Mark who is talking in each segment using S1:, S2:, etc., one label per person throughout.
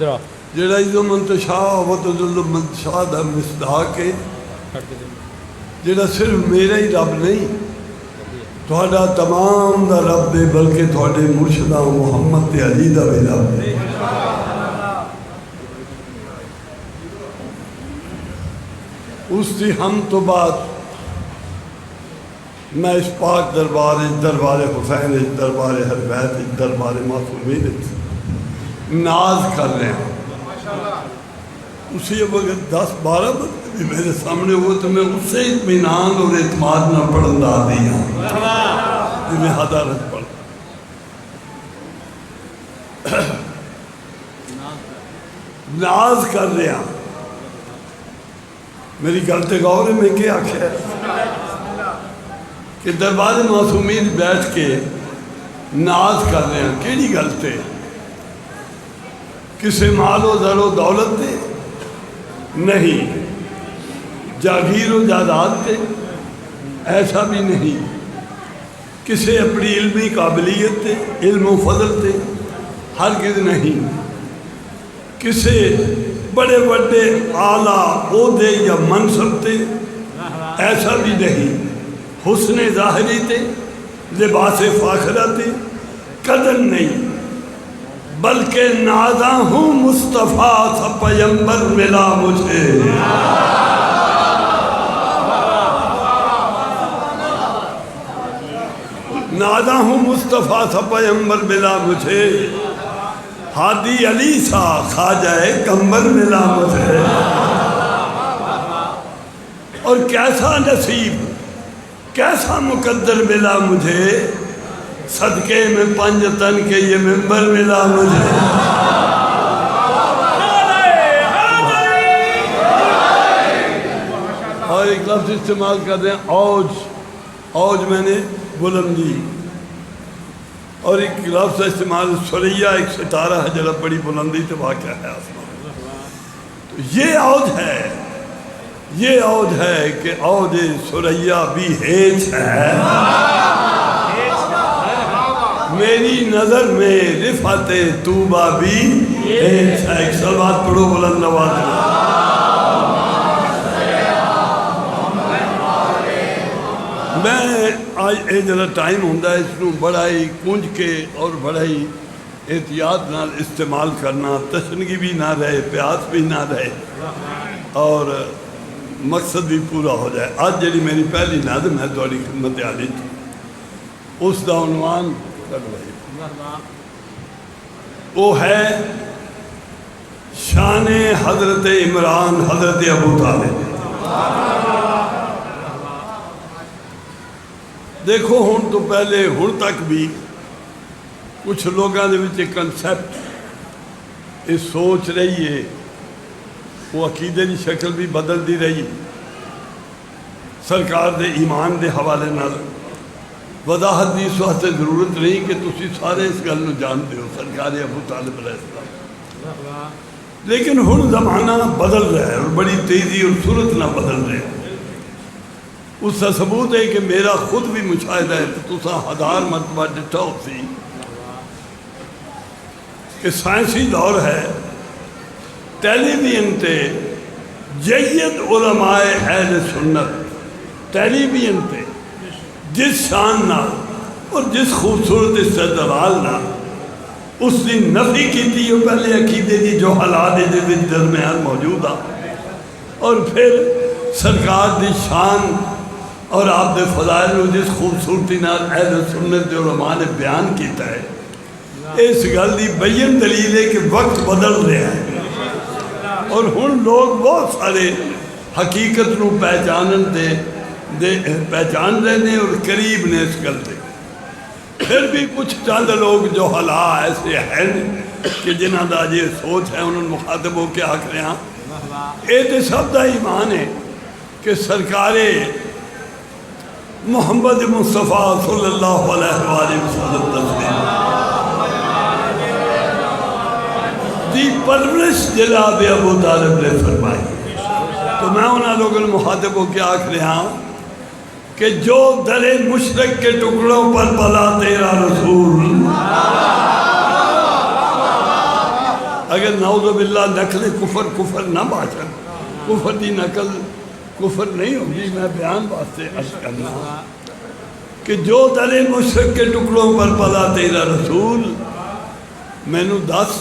S1: جڑا عزو منتشا و تذل منتشا دا مصداق ہے، جڑا صرف میرا ہی رب نہیں تھوڑا تمام دا رب دے بلکہ تھوڑے مرشدہ محمد تے علی دا بھی رب دے۔ اس دی ہم تو بعد میں اس پاک دربار حسین دربار اہل بیت دربار معصومین ناز کر رہے ہیں۔ اسی وقت 10-12 بندے بھی میرے سامنے ہوئے تو میں اس سے اطمینان اور اعتماد نہ پڑھنا دیا جنہیں حضارت پڑھ ناز کر رہے ہیں۔ میری گلتے غور ہے، میں کیا آکھیا ہے کہ دربار معصومین بیٹھ کے ناز کر رہے ہیں۔ کیڑی گلتے کسے مال و زر و دولت دے نہیں، جاگیر و جائیداد دے ایسا بھی نہیں، کسے اپنی علمی قابلیت دے علم و فضل دے ہرگز نہیں، کسے بڑے بڑے اعلیٰ عہدے یا منصب تے ایسا بھی نہیں، حسن ظاہری تے لباس فاخرہ تے قدر نہیں، بلکہ نازاں ہوں مصطفیٰ سا پیمبر ملا مجھے۔ نازاں ہوں مصطفیٰ سا پیمبر ملا مجھے، ہادی علی سا خواجہ کمبر ملا مجھے۔ اور کیسا نصیب کیسا مقدر ملا مجھے، صدقے میں 5 تن کے یہ ممبر ملا مجھے۔ اور ایک لفظ استعمال کر رہے ہیں اوج، اوج میں نے بلندی، اور ایک لفظ استعمال سریہ، ایک ستارہ ہے جڑا بڑی بلندی تو واقع ہے آسمان۔ تو یہ اوج ہے، یہ اوج ہے کہ اوج سریہ بھی ہیچ ہے۔ میری نظر میں رفعت طوبہ بھی ہیچ ہے۔ ایک صلوات پڑھو بلند آواز میں۔ میں آج اے جڑا ٹائم ہوندہ ہے اس کو بڑا ہی کنج کے اور بڑا ہی احتیاط نال استعمال کرنا، تشنگی بھی نہ رہے، پیاس بھی نہ رہے اور مقصد بھی پورا ہو جائے۔ آج جڑی میری پہلی نظم ہے تھوڑی خدمت عالی اس دا عنوان وہ ہے شان حضرت عمران حضرت ابو طالب۔ دیکھو ہن تو پہلے ہن تک بھی کچھ لوگاں دے وچ کنسیپٹ یہ سوچ رہی ہے، وہ عقیدے کی شکل بھی بدل دی رہی، سرکار دے ایمان دے حوالے نال وضاحت دی اس واسطے ضرورت نہیں کہ تسی سارے اس گل نو جانتے ہو، سرکار ابو طالب علیہ السلام۔ لیکن ہن زمانہ بدل رہا ہے اور بڑی تیزی اور سرعت نہ بدل رہا ہے۔ اس کا ثبوت ہے کہ میرا خود بھی مشاہدہ ہے تو تسا 1000 مرتبہ ڈٹھا ہو سی کہ سائنسی دور ہے، ٹیلی ویژن تے جید علماء اہل سنت ٹیلی ویژن تے جس شان نال اور جس خوبصورت استدلال نال اس کی نفی کی پہلے عقیدے کی جو حالات درمیان موجود آ، اور پھر سرکار دی شان اور آپ دے فضائل کو جس خوبصورتی نال اہل سنت دے علماء نے بیان کیتا ہے، اس گل دی بین دلیل ہے کہ وقت بدل رہا ہے اور ہن لوگ بہت سارے حقیقت نو پہچان رہے ہیں اور قریب نے اس گل دے۔ پھر بھی کچھ چند لوگ جو حالات ایسے ہیں کہ جنہاں دا یہ سوچ ہے انہوں نے مخاطب ہو کے آکھ رہے ہیں اے تے سب دا ایمان ہے کہ سرکار محمد مصطفیٰ صلی اللہ علیہ وآلہ وسلم دی پرورش جناب ابو طالب نے فرمائی۔ تو میں انہاں لوگوں نے مخاطب ہو کے آکھ رہا ہوں کہ جو در مشرق کے ٹکڑوں پر پلا تیرا رسول، اگر نعوذ باللہ نقل کفر نہ باشن، کفر دی نقل کفر نہیں ہوگی. میں بیان واسطے عرض کرنا کہ جو در مشرق کے ٹکڑوں پر پلا تیرا رسول، میں نو دس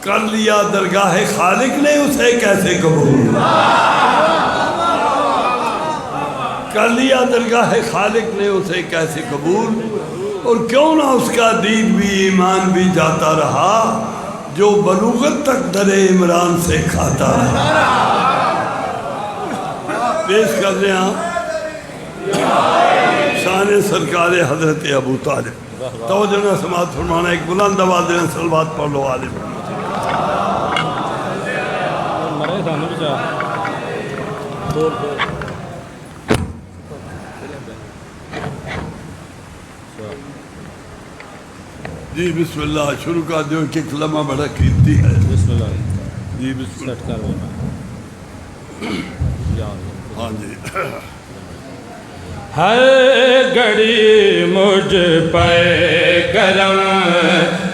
S1: کر لیا درگاہ خالق نے اسے کیسے قبول، کر لیا درگاہ خالق نے اسے کیسے قبول، اور کیوں نہ اس کا دین بھی ایمان بھی جاتا رہا جو بلوغت تک در عمران سے کھاتا رہا. پیش کر رہے ہیں شان سرکار حضرت ابو طالب. توجہ نہ سماعت فرمانا، ایک بلند آواز دینا، صلوات پڑھ لو عالم. جی بسم اللہ شروع کر دیو کہ کلمہ بڑا قیمتی ہے.
S2: بسم اللہ
S1: جی بسم اللہ. ہاں جی.
S2: ہر گھڑی مجھ پہ کرم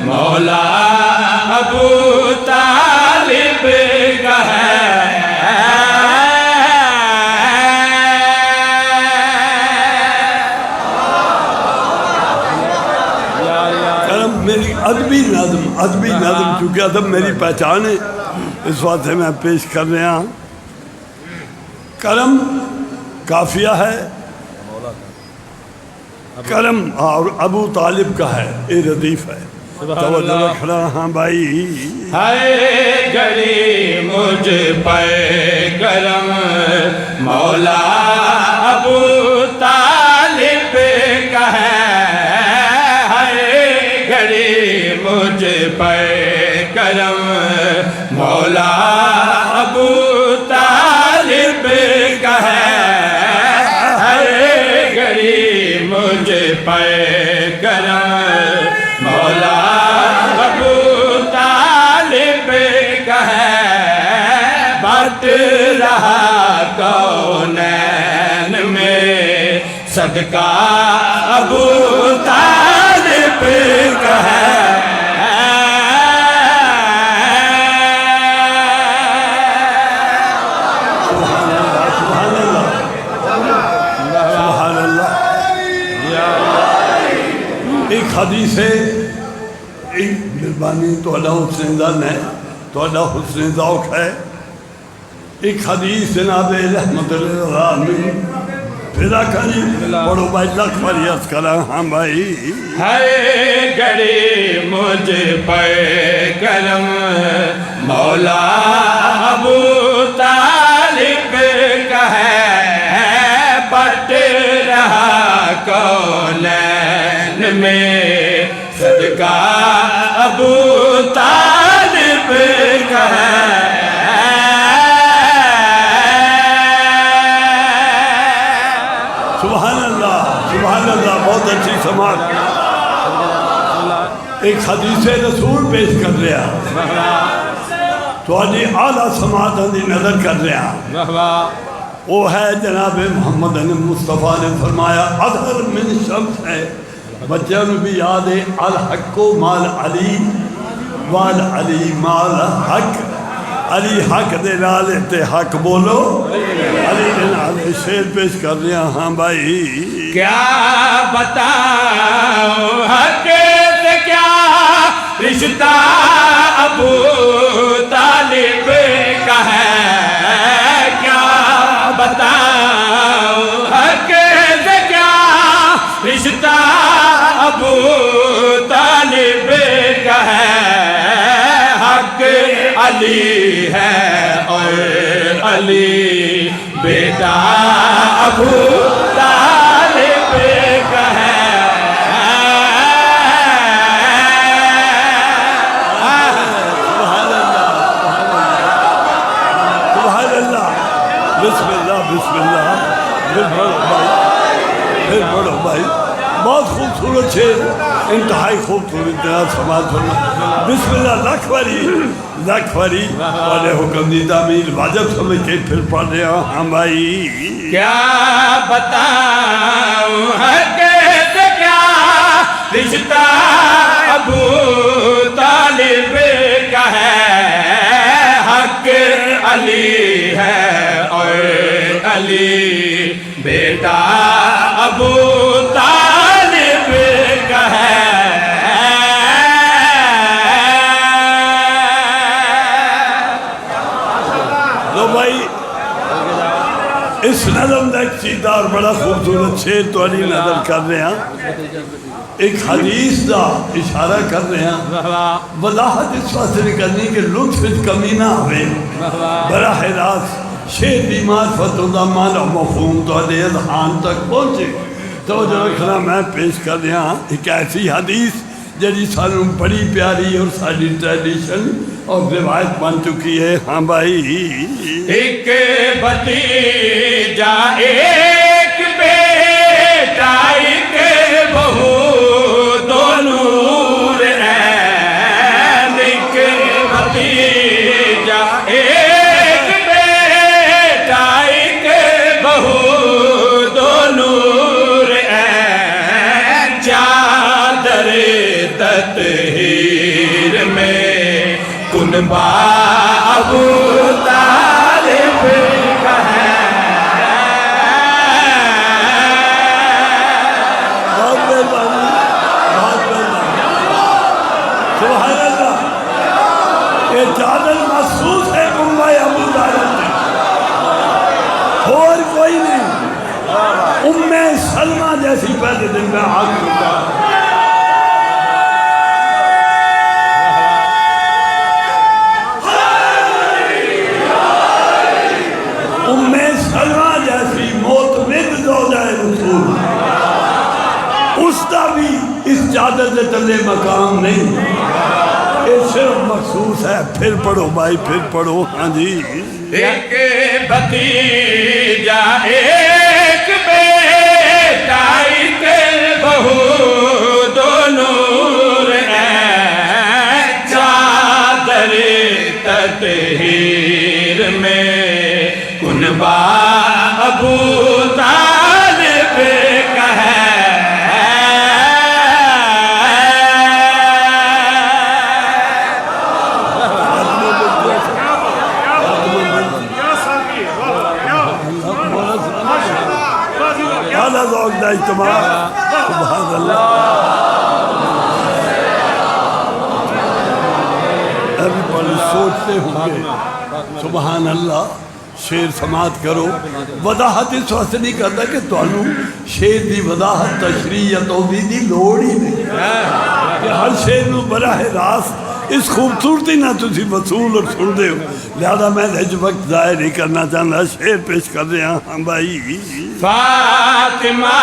S2: مولا ابو طالب کا ہے.
S1: میری ادبی نظم چونکہ ادب میری پہچان ہے، اس واسطے میں پیش کر رہا ہوں. کرم کافیہ ہے، کرم اور ابو طالب کا ہے، یہ ردیف ہے. توجہ رکھنا. ہاں بھائی.
S2: ہر گھڑی مجھ پہ کرم مولا ابو طالب کا ہے. مجھ پہ کرم مولا ابو طالب کا ہے. ہر گھڑی مجھ پہ کرم مولا ابو طالب کا ہے. بٹ رہا کونین میں صدقہ ابو طالب کا ہے.
S1: ایک حدیث ہے، ایک مہربانی توڑا حسن زن ہے، توڑا حسن ذوق ہے. ایک حدیث جناب رحمت اللہ علیہ پیدا کری پڑھو بھائی لکھ فریض کرا. ہاں بھائی.
S2: ہر گھڑی مجھ پہ کرم مولا ابو طالب کا ہے. بٹ رہا کونین میں صدقہ ابو طالب کا ہے.
S1: سبحان اللہ سبحان اللہ. بہت اچھی سماعت. ایک حدیث رسول پیش کر رہا تو آجی اعلیٰ سماعت دی نظر کر رہا. وہ ہے جناب محمد مصطفیٰ نے فرمایا اظہر من شمس ہے. بچوں بھی یاد ہے الحق مال علی وال علی مال حق. علی حق دے نال تے حق بولو، علی دے نال شیر پیش کر رہے ہیں. ہاں بھائی.
S2: کیا بتاؤں حق سے کیا رشتہ ابو طالب کا ہے. کیا بتاؤں حق سے کیا رشتہ ابو طالب کا ہے. حق علی ہے اور علی بیٹا ابو طالب کا ہے.
S1: سبحان اللہ. بسم اللہ بسم اللہ. پھر پڑھو بھائی، پھر پڑھو بھائی. بہت خوبصورت شعر، انتہائی خوبصورت جناب سماعت فرما. بسم اللہ لکھ وری والے حکم دی تعمیل واجب سمجھ کے پھر پڑھ رہے ہیں. ہاں بھائی.
S2: کیا بتاؤں حق سے کیا رشتہ ابو طالب کا ہے. علی ہے اور علی بیٹا ابو طالب کا ہے
S1: لو بھائی اس نظم کا ایک سیدھا اور بڑا خوبصورت شعر تو علی نظر کر رہے ہیں ایک حدیث دا اشارہ کر رہے ہیں وضاحت اس واسطے نہیں کرنی کہ لطف کمی نہ ہوئے براہ راست شعر دی معرفت دا معنی و مفہوم تو اذہان تک پہنچے تو جو رکھنا میں پیش کر رہا ہوں ایک ایسی حدیث جڑی سانوں بڑی پیاری اور ساری ٹریڈیشن اور روایت بن چکی ہے ہاں بھائی
S2: ایک بھتیجا ایک بیٹا ایک بہو دو نور عین ایک بھتیجا ایک بیٹا ایک بہو دو نور عین چادر تطہیر میں کنبہ ابو طالب کا ہے
S1: بہت مہربانی بہت مہربانی سبحان اللہ یہ چادر محسوس ہے کنبہ ابو طالب میں اور کوئی نہیں ام سلمہ جیسی پہلے دن میں آگ چکا ام سلمہ جیسی موت ود زوجہ رسول اس کا بھی اس چادر سے تلے مقام نہیں یہ صرف مخصوص ہے پھر پڑھو بھائی پھر پڑھو ہاں جی
S2: ایک بھتیجا ایک بیٹا ایک بہو دو نور عین چادر تطہیر میں کنبہ ابو طالب کا ہے
S1: اعلیٰ ذوق دا اجتماع سبحان اللہ ابھی بڑے سوچتے ہوں گے سبحان اللہ شعر سماعت کرو وضاحت اس واسطے نہیں کرتا کہ تانوں شعر دی وضاحت تشریح یا توضیح دی لوڑ ہی نہیں کہ ہر شعر نو براہ راست اس خوبصورتی نہ تسی وصول اور سن دے ہو لہذا میں اس وقت ظاہر نہیں کرنا چاہتا شعر پیش کر رہے ہیں ہاں بھائی
S2: فاطمہ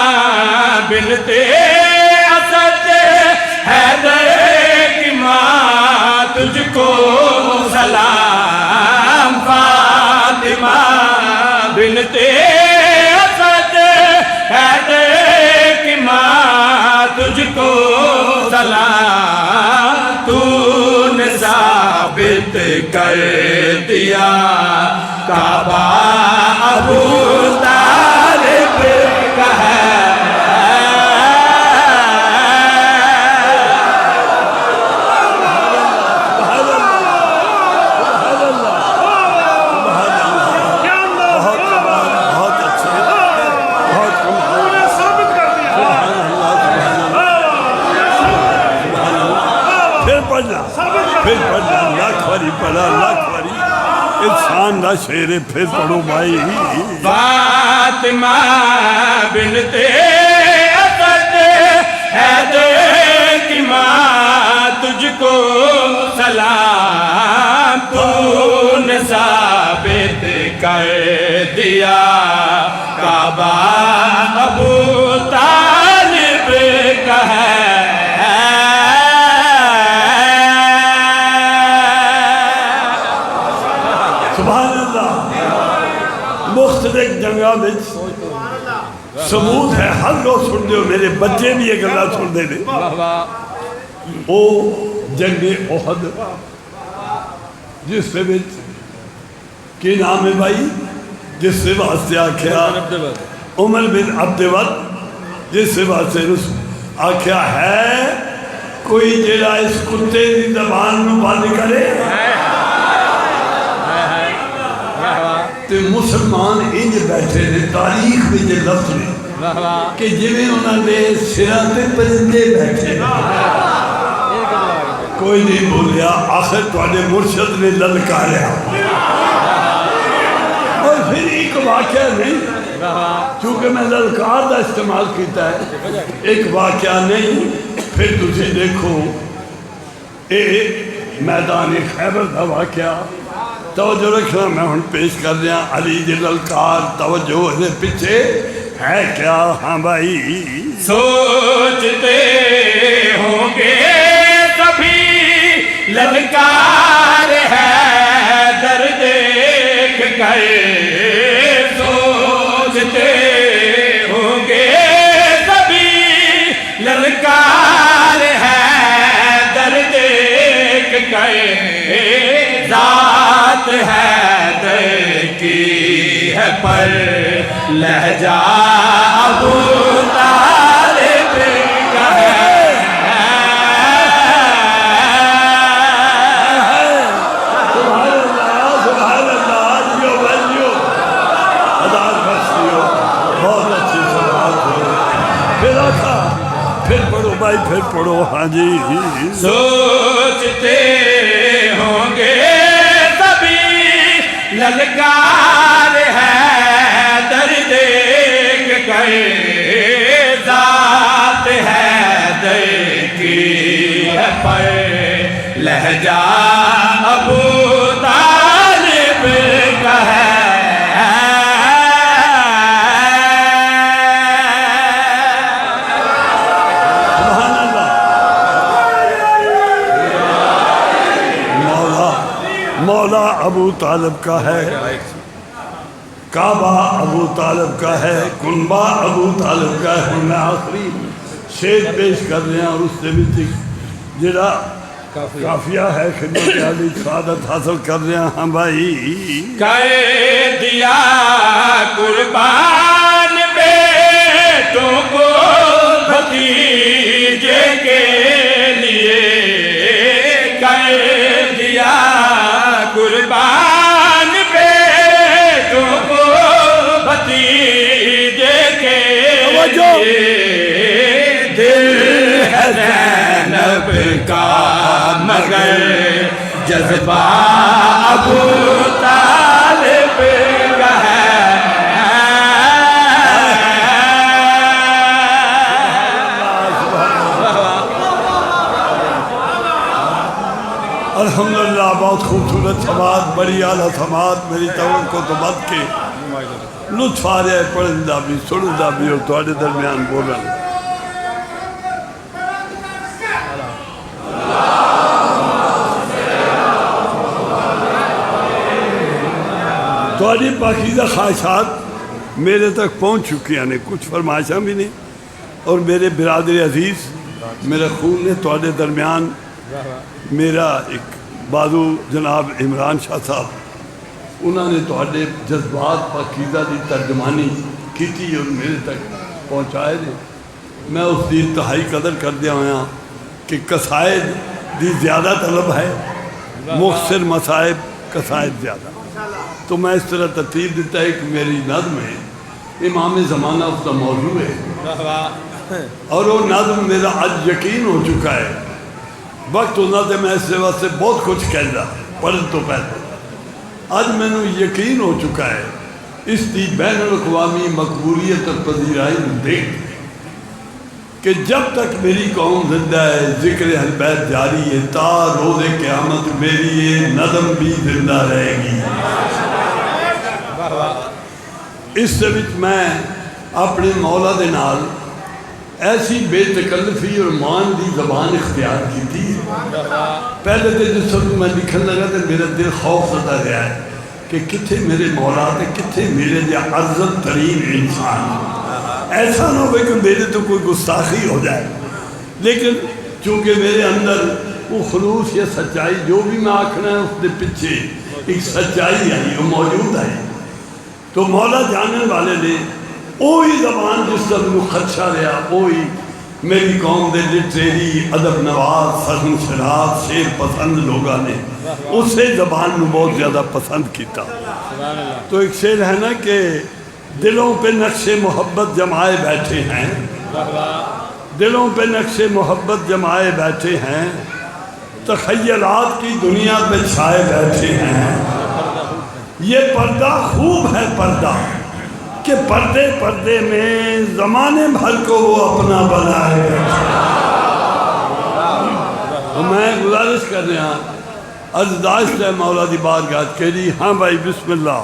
S2: بنت اسد حیدر کی ماں تجھ کو سلام فاطمہ بنت اسد حیدر کی ماں تجھ کو سلام تو نے ثابت کر دیا کعبہ ابو طالب کا ہے پھر پڑھنا لاکھ واری پڑھا لاکھ واری انسان دا شعر پھر پڑھو بھائی فاطمہ بنت اسد حیدر کی ماں تجھ کو سلام تو نے ثابت کر دیا کعبہ ابو طالب کا ہے
S1: سبحان اللہ مختلف جنگاں میں ثبوت ہے ہر لوگ سن دے ہو میرے بچے بھی یہ گلہ سن دے دے او جنگ احد جس سے بچ کی نام ہے بھائی جس سے واسطے آکھیا عمر بن عبدود جس سے واسطے آکھیا ہے کوئی جڑا اس کتے دی زبان میں بند کرے مسلمان انج بیٹھے نے تاریخ میں یہ لفظ نے کہ جویں انہوں نے سراں تے پرندے بیٹھے کوئی نہیں بولیا آخر تواڈے مرشد نے للکاریا اور پھر ایک واقعہ نہیں چونکہ میں للکار دا استعمال کیتا ہے ایک واقعہ نہیں پھر تسی دیکھو اے میدان خیبر دا واقعہ توجہ رکھنا میں ہن پیش کر رہا علی دی للکار توجہ ہے پیچھے ہے کیا ہاں بھائی
S2: سوچتے ہوں گے کبھی للکار ہے در دیکھ کر سوچتے ہوں گے کبھی للکار ہے در دیکھ کر ذات ہے در کی ہے پر لہجہ ابو طالب کا ہے
S1: سبحان اللہ جو بلیو عذاب بخشیو بہت اچھی سبحان کرو پھر آتا پھر پڑھو بھائی پھر پڑھو ہاں جی
S2: سوچتے ہوں گے کبھی للکار ہے در دیکھ کر ذات ہے در کی ہے پر لہجہ ابو طالب کا ہے
S1: سبحان اللہ مولا ابو طالب کا ہے کعبہ ابو طالب کا ہے کنبہ ابو طالب کا ہے میں آخری شعر پیش کر رہا اور اس سے بھی جڑا کافیہ ہے خدمت علی سعادت حاصل کر رہا ہاں بھائی
S2: کر دیا قربان بیٹوں کو بھتیجے کے لیے کر دیا قربان بیٹوں کو بھتیجے کے لیے دل ہے زینب کا مگر جذبہ ابو طالب کا ہے
S1: الحمدللہ بہت خوبصورت سماعت بڑی اعلیٰ سماعت میری توقع تو بد کے لطف آ رہا ہے پڑھندہ بھی سنندہ بھی اور تھوڑے درمیان بولن تھوڑی پاکیزہ خواہشات میرے تک پہنچ چکی ہیں کچھ فرمائشاں بھی نہیں اور میرے برادر عزیز میرے خون نے تھوڑے درمیان میرا ایک بازو جناب عمران شاہ صاحب انہوں نے تھوڑے جذبات پاکیزہ دی ترجمانی کی تھی اور میرے تک پہنچائے دے میں اس دی انتہائی قدر کر دیا ہوا کہ قصائد دی زیادہ طلب ہے مختصر مصائب قصائد زیادہ تو میں اس طرح ترتیب دیتا ہے کہ میری نظم ہے امام زمانہ اس کا موضوع ہے اور وہ نظم میرا آج یقین ہو چکا ہے وقت ہونا تھے میں اس واسطے بہت کچھ کہہ پڑھن تو پہلے آج میں نے یقین ہو چکا ہے اس کی بین الاقوامی مقبولیت اور پذیرائی دیکھ کہ جب تک میری قوم زندہ ہے ذکر اہل بیت جاری ہے تا روز قیامت میری یہ نظم بھی زندہ رہے گی اس سے میں اپنے مولا دے نال ایسی بے تکلفی اور مان دی زبان اختیار کی تھی پہلے تو جس وقت میں لکھن لگا تو میرا دل خوف زدہ گیا ہے کہ کتھے میرے مولا تے کتھے میرے دے عزت ترین انسان ایسا نہ ہوئے کہ میرے تو کوئی گستاخی ہو جائے لیکن چونکہ میرے اندر وہ خلوص یا سچائی جو بھی میں آکھنا ہے اس دے پیچھے ایک سچائی آئی وہ موجود ہے تو مولا جاننے والے نے وہی زبان جس طرح میں خدشہ رہا وہی میری قوم دے لٹریری ادب نواز فہم شراف شیر پسند لوگاں نے اسے زبان میں بہت زیادہ پسند کیتا. تو ایک شعر ہے نا کہ دلوں پہ نقش محبت جمائے بیٹھے ہیں, دلوں پہ نقش محبت جمائے بیٹھے ہیں, تخیلات کی دنیا پہ چھائے بیٹھے ہیں. یہ پردہ خوب ہے پردہ کہ پردے پردے میں زمانے بھر کو وہ اپنا بنائے بیٹھے. میں گزارش کر رہا ہوں عرضداشت ہے مولا دی بارگاہ کے لیے. ہاں بھائی بسم اللہ.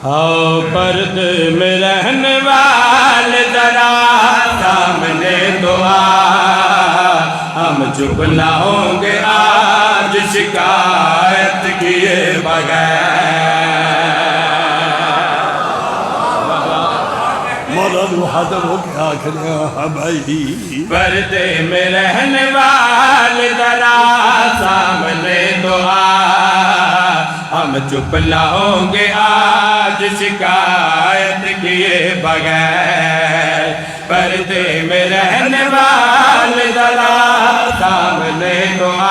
S2: ہاؤ پردے میں رہنے والے ذرا سامنے تو آ, ہم چپ نہ ہوں گے آج شکایت کیے بغیر.
S1: مولا جو حاضر ہو کے آخر ہاں بھائی
S2: پردے میں رہنے والے ذرا سامنے تو آ, ہم چپ نہ ہوں گے آج شکایت کیے بغیر. پردے میں رہنے والے ذرا سامنے تو آ,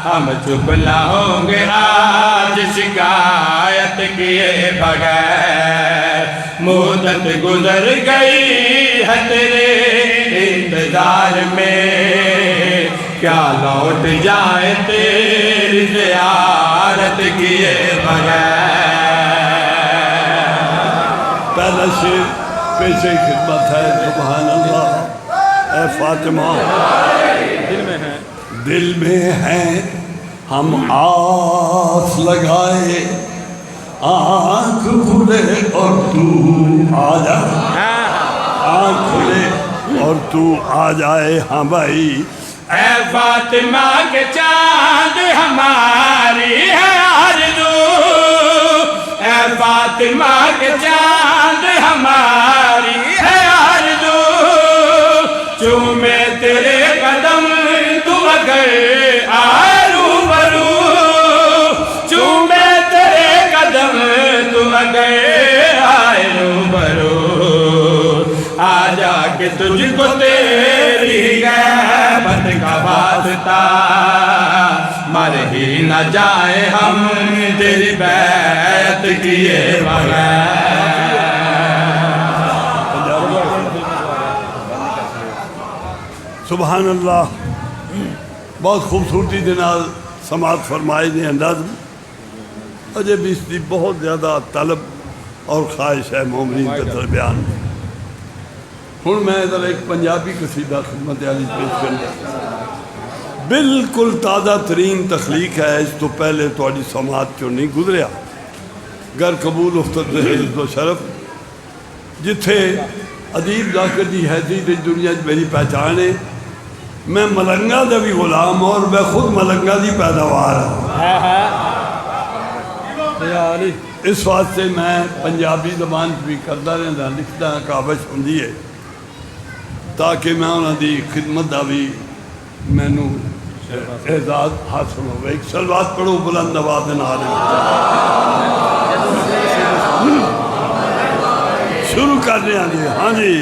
S2: ہم چپ نہ ہوں گے آج شکایت کیے بغیر. مدت گزر گئی ہے تیرے انتظار میں, کیا لوٹ جائے تیری زیارت کیے بغیر.
S1: پہلا شعر پیش خدمت ہے. سبحان اللہ. اے فاطمہ دل میں ہے ہم آس لگائے, آنکھ کھلے اور تو آ جا, آنکھ کھلے اور تو آ جائے. ہاں بھائی
S2: اے فاطمہ کے چاند ہماری ہے آرزو, اے فاطمہ کے چاند ہماری ہے آرزو, چومے تیرے قدم تو اگر آئے روبرو, چومے تیرے قدم تو اگر آئے روبرو, آ جا کے تجھ کو تیری غیبت کا واسطہ, مر ہی نہ جائے ہم تیری بیعت کیے بغیر.
S1: سبحان اللہ. بہت خوبصورتی دے نال سماعت فرمائی نے انداز میں. اجے بھی اس کی بہت زیادہ طلب اور خواہش ہے مومنین کے درمیان. ہوں میں ذرا ایک پنجابی قصیدہ خدمت عالی پیش کرنا. بالکل تازہ ترین تخلیق ہے, اس تو پہلے تھوڑی سماعت چوں نہیں گزریا. گر قبول افتد عزت و شرف, جتھے ادیب ذاکر دی حیثیت دنیا میری پہچان ہے. میں ملنگا دا بھی غلام اور میں خود ملنگا دی پیداوار ہوں. اس واسطے میں پنجابی زبان بھی کرتا رہتا, لکھتا کاوش ہوندی ہے تاکہ میں انہوں دی خدمت دا بھی مینوں اعزاز حاصل ہو. ایک سلوات پڑھو بلند آواز نال. شروع کر رہے ہیں. ہاں جی.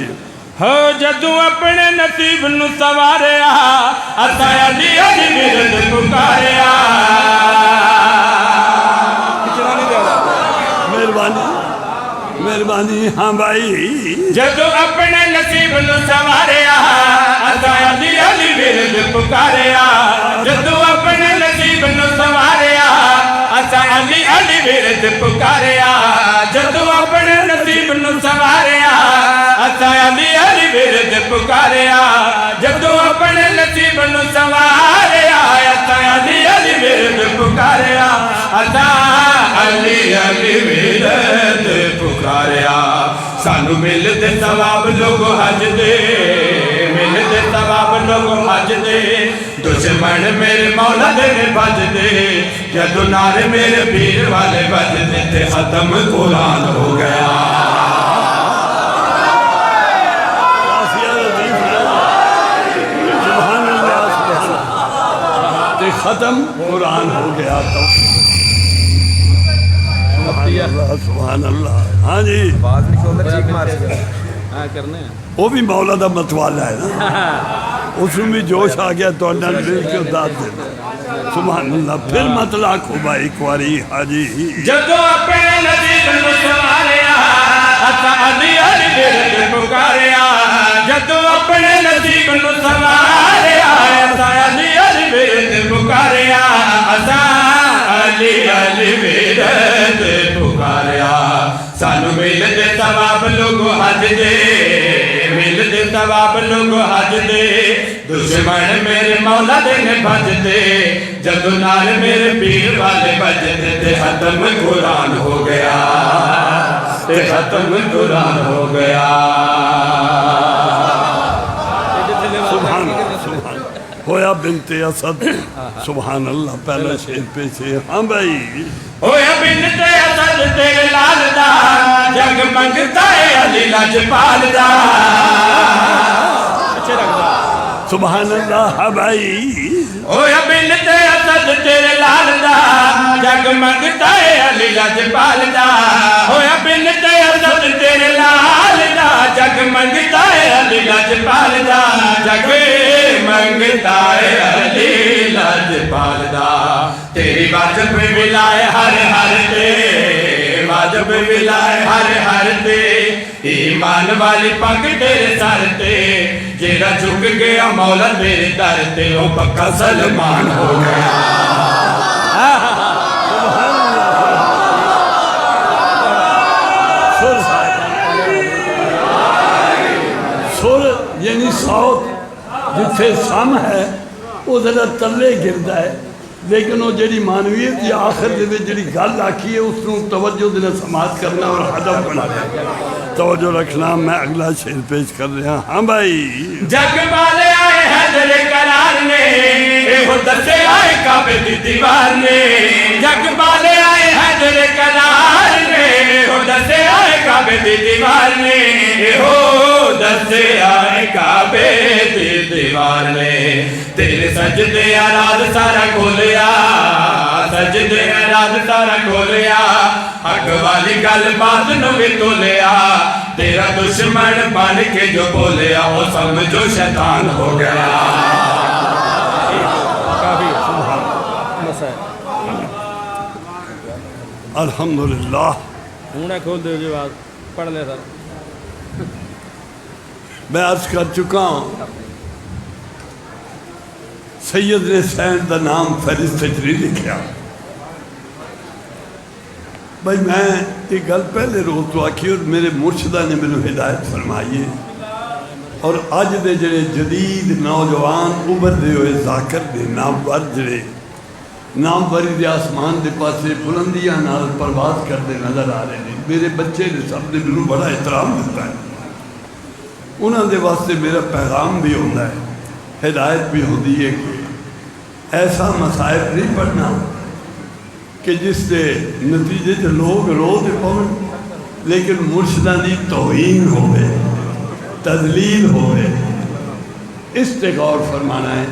S2: ہو جدوں اپنے نصیب نو سواریا, اسا علی علی ورد پکاریا.
S1: مہربانی مہربانی. ہاں بھائی.
S2: جدوں اپنے نصیب نو سواریا, اسا علی علی ورد پکاریا. جدوں اپنے نصیب نو سواریا, اسا علی علی ورد پکاریا. جدوں اپنے نصیب نو سواریا, اسا علی علی ورد پکاریا. جدوں اپنے نصیب نو سواریا, اسا علی علی ورد پکاریا. اسا علی علی ورد پکاریا. سانو ملتے ثواب لوگ حج دے, ملتے ثواب لوگ حج دے. دشمن میرے مولا دے بج دے, جدو نعرے میرے پیر والے بج دے, تے ختم قرآن ہو گیا.
S1: سبحان اللہ. تے ختم قرآن ہو گیا. تو سبحان اللہ. ہاں جی.
S3: بعد میں چیک مار ہاں کرنے ہیں
S1: وہ بھی مولا دا متوالا ہے نا، اس میں بھی جوش آ گیا تو اللہ نے دل کے داد دے سبحان اللہ. پھر مطلع کھوبا ایک واری حاجی
S2: جدو اپنے نصیب نو سواریا اسا علی علی ورد پکاریا. جدو اپنے نصیب نو سواریا اسا علی علی ورد پکاریا. اسا علی علی ورد پکاریا. سانو مل دے ثواب لوگ حج دے، مل دے ثواب لوگ حج دے. دشمن میرے مولا دے نے بھج دے، جدو نال میرے پیر والے بجتے تے ختم قرآن ہو گیا، تے ختم قرآن ہو گیا.
S1: سبحان سبحان ہویا بنت اسد. سبحان اللہ. پہلا شیر پیچھے. ہاں بھائی
S2: ہویا بنت اسد تیرے لال دا، جگ منگتا ہے علی لاجپال دا. اچھے رکھ دا.
S1: سبحان اللہ. ہاں بھائی
S2: ہویا بنت اسد تیرے لال دا، جگ منگتا ہے علی لاجپال دا. ہویا بنت اسد تیرے لال دا، جگ منگتا ہے علی لاجپال دا. جگ منگتا ہے علی لاجپال دا. تیری واجب ولائے ہر ہر دے، واجب ولائے ہر ہر دے. ایمان والی پگ تیرے سر تے، جیڑا جھک گیا مولا میرے در تے، وہ پکا سلمان ہو گیا.
S1: سر یعنی ساؤت جتھے سم ہے وہ ذرا تلے گردا ہے، لیکن وہ جڑی معنویت یا آخر دے جڑی گل آکھی ہے اس کو توجہ دینا سماعت کرنا اور ہدف بنانا. توجہ رکھنا. میں اگلا شعر پیش کر رہا. ہاں بھائی
S2: جگ والے آئے حیدر قرار نے، وہ دسے آئے کعبے دی دیوار نے. جگ والے آئے حیدر قرار نے، وہ دسے آئے کعبے دی دیوار نے. وہ دسے آئے کعبے دی دیوار نے. تیرے سجدے آراد سارا کھولیا، سجدے آراد سارا کھولیا. حق والی گل بات نو بھی تولیا. تیرا دشمن بن کے جو بولیا، وہ سمجھو شیطان ہو گیا.
S3: کافی مسائل
S1: الحمدللہ.
S3: ہوں کھول دو جو بات پڑھ لے سر.
S1: میں عرض کر چکا ہوں سید نے سین دا نام فہرست نہیں لکھیا. بھائی میں ایک گل پہلے روز تو آکھی اور میرے مرشدہ نے میرے ہدایت فرمائی ہے. اور اج دے جڑے جدید نوجوان ابھر دے ہوئے ذاکر دے نامور جڑے ناموری دے آسمان دے پاسے بلندیاں نال پرواز کرتے نظر آ رہے ہیں. میرے بچے نے سب نے میرے بڑا احترام دیتا ہے. انہوں دے واسطے میرا پیغام بھی ہوتا ہے، ہدایت بھی ہوتی ہے کہ ایسا مصائب نہیں پڑھنا کہ جس سے نتیجے سے لوگ رو دے پہن، لیکن مرشدہ دی توہین ہوئے، تذلیل ہوئے. اس تے غور فرمانا ہے.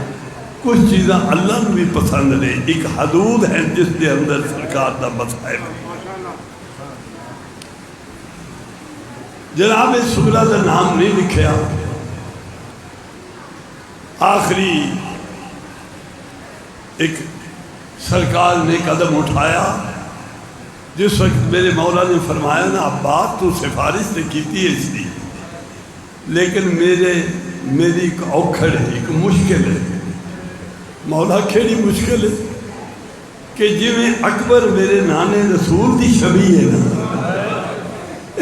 S1: کچھ چیزاں اللہ نے بھی پسند لے. ایک حدود ہے جس کے اندر سرکار دا مصائب ہے. جناب سغرا کا نام نہیں لکھیا. آخری ایک سرکار نے قدم اٹھایا جس وقت میرے مولا نے فرمایا نا بات تو سفارش سے کیتی ہے اس لیے، لیکن میری ایک اوکھڑ ہے، ایک مشکل ہے. مولا کھیڑی مشکل ہے کہ جی میں اکبر میرے نانے رسول دی شبیہ ہے نا،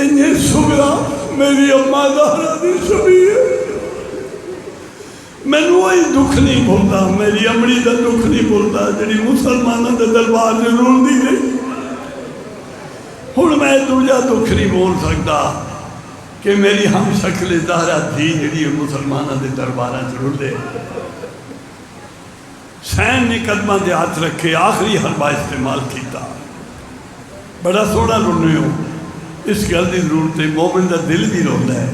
S1: انہیں سغرا میری اماں زہرا دی شبیہ ہے. میں وہی دکھ نہیں بھولتا، میری امڑی دا دکھ نہیں بھولتا جڑی مسلمانوں دے دربار سے رول دی گئی. ہن میں دوجا دکھ نہیں بول سکتا کہ میری ہم شکل زہرا تھی جڑی مسلمانوں دے درباراں سے رول دے. حسین نے قدمہ دے ہاتھ رکھے، آخری حربہ استعمال کیتا. بڑا سوڑا رونے ہو، اس گل دی ضرورت ہے. مومن دا دل بھی روندا ہے.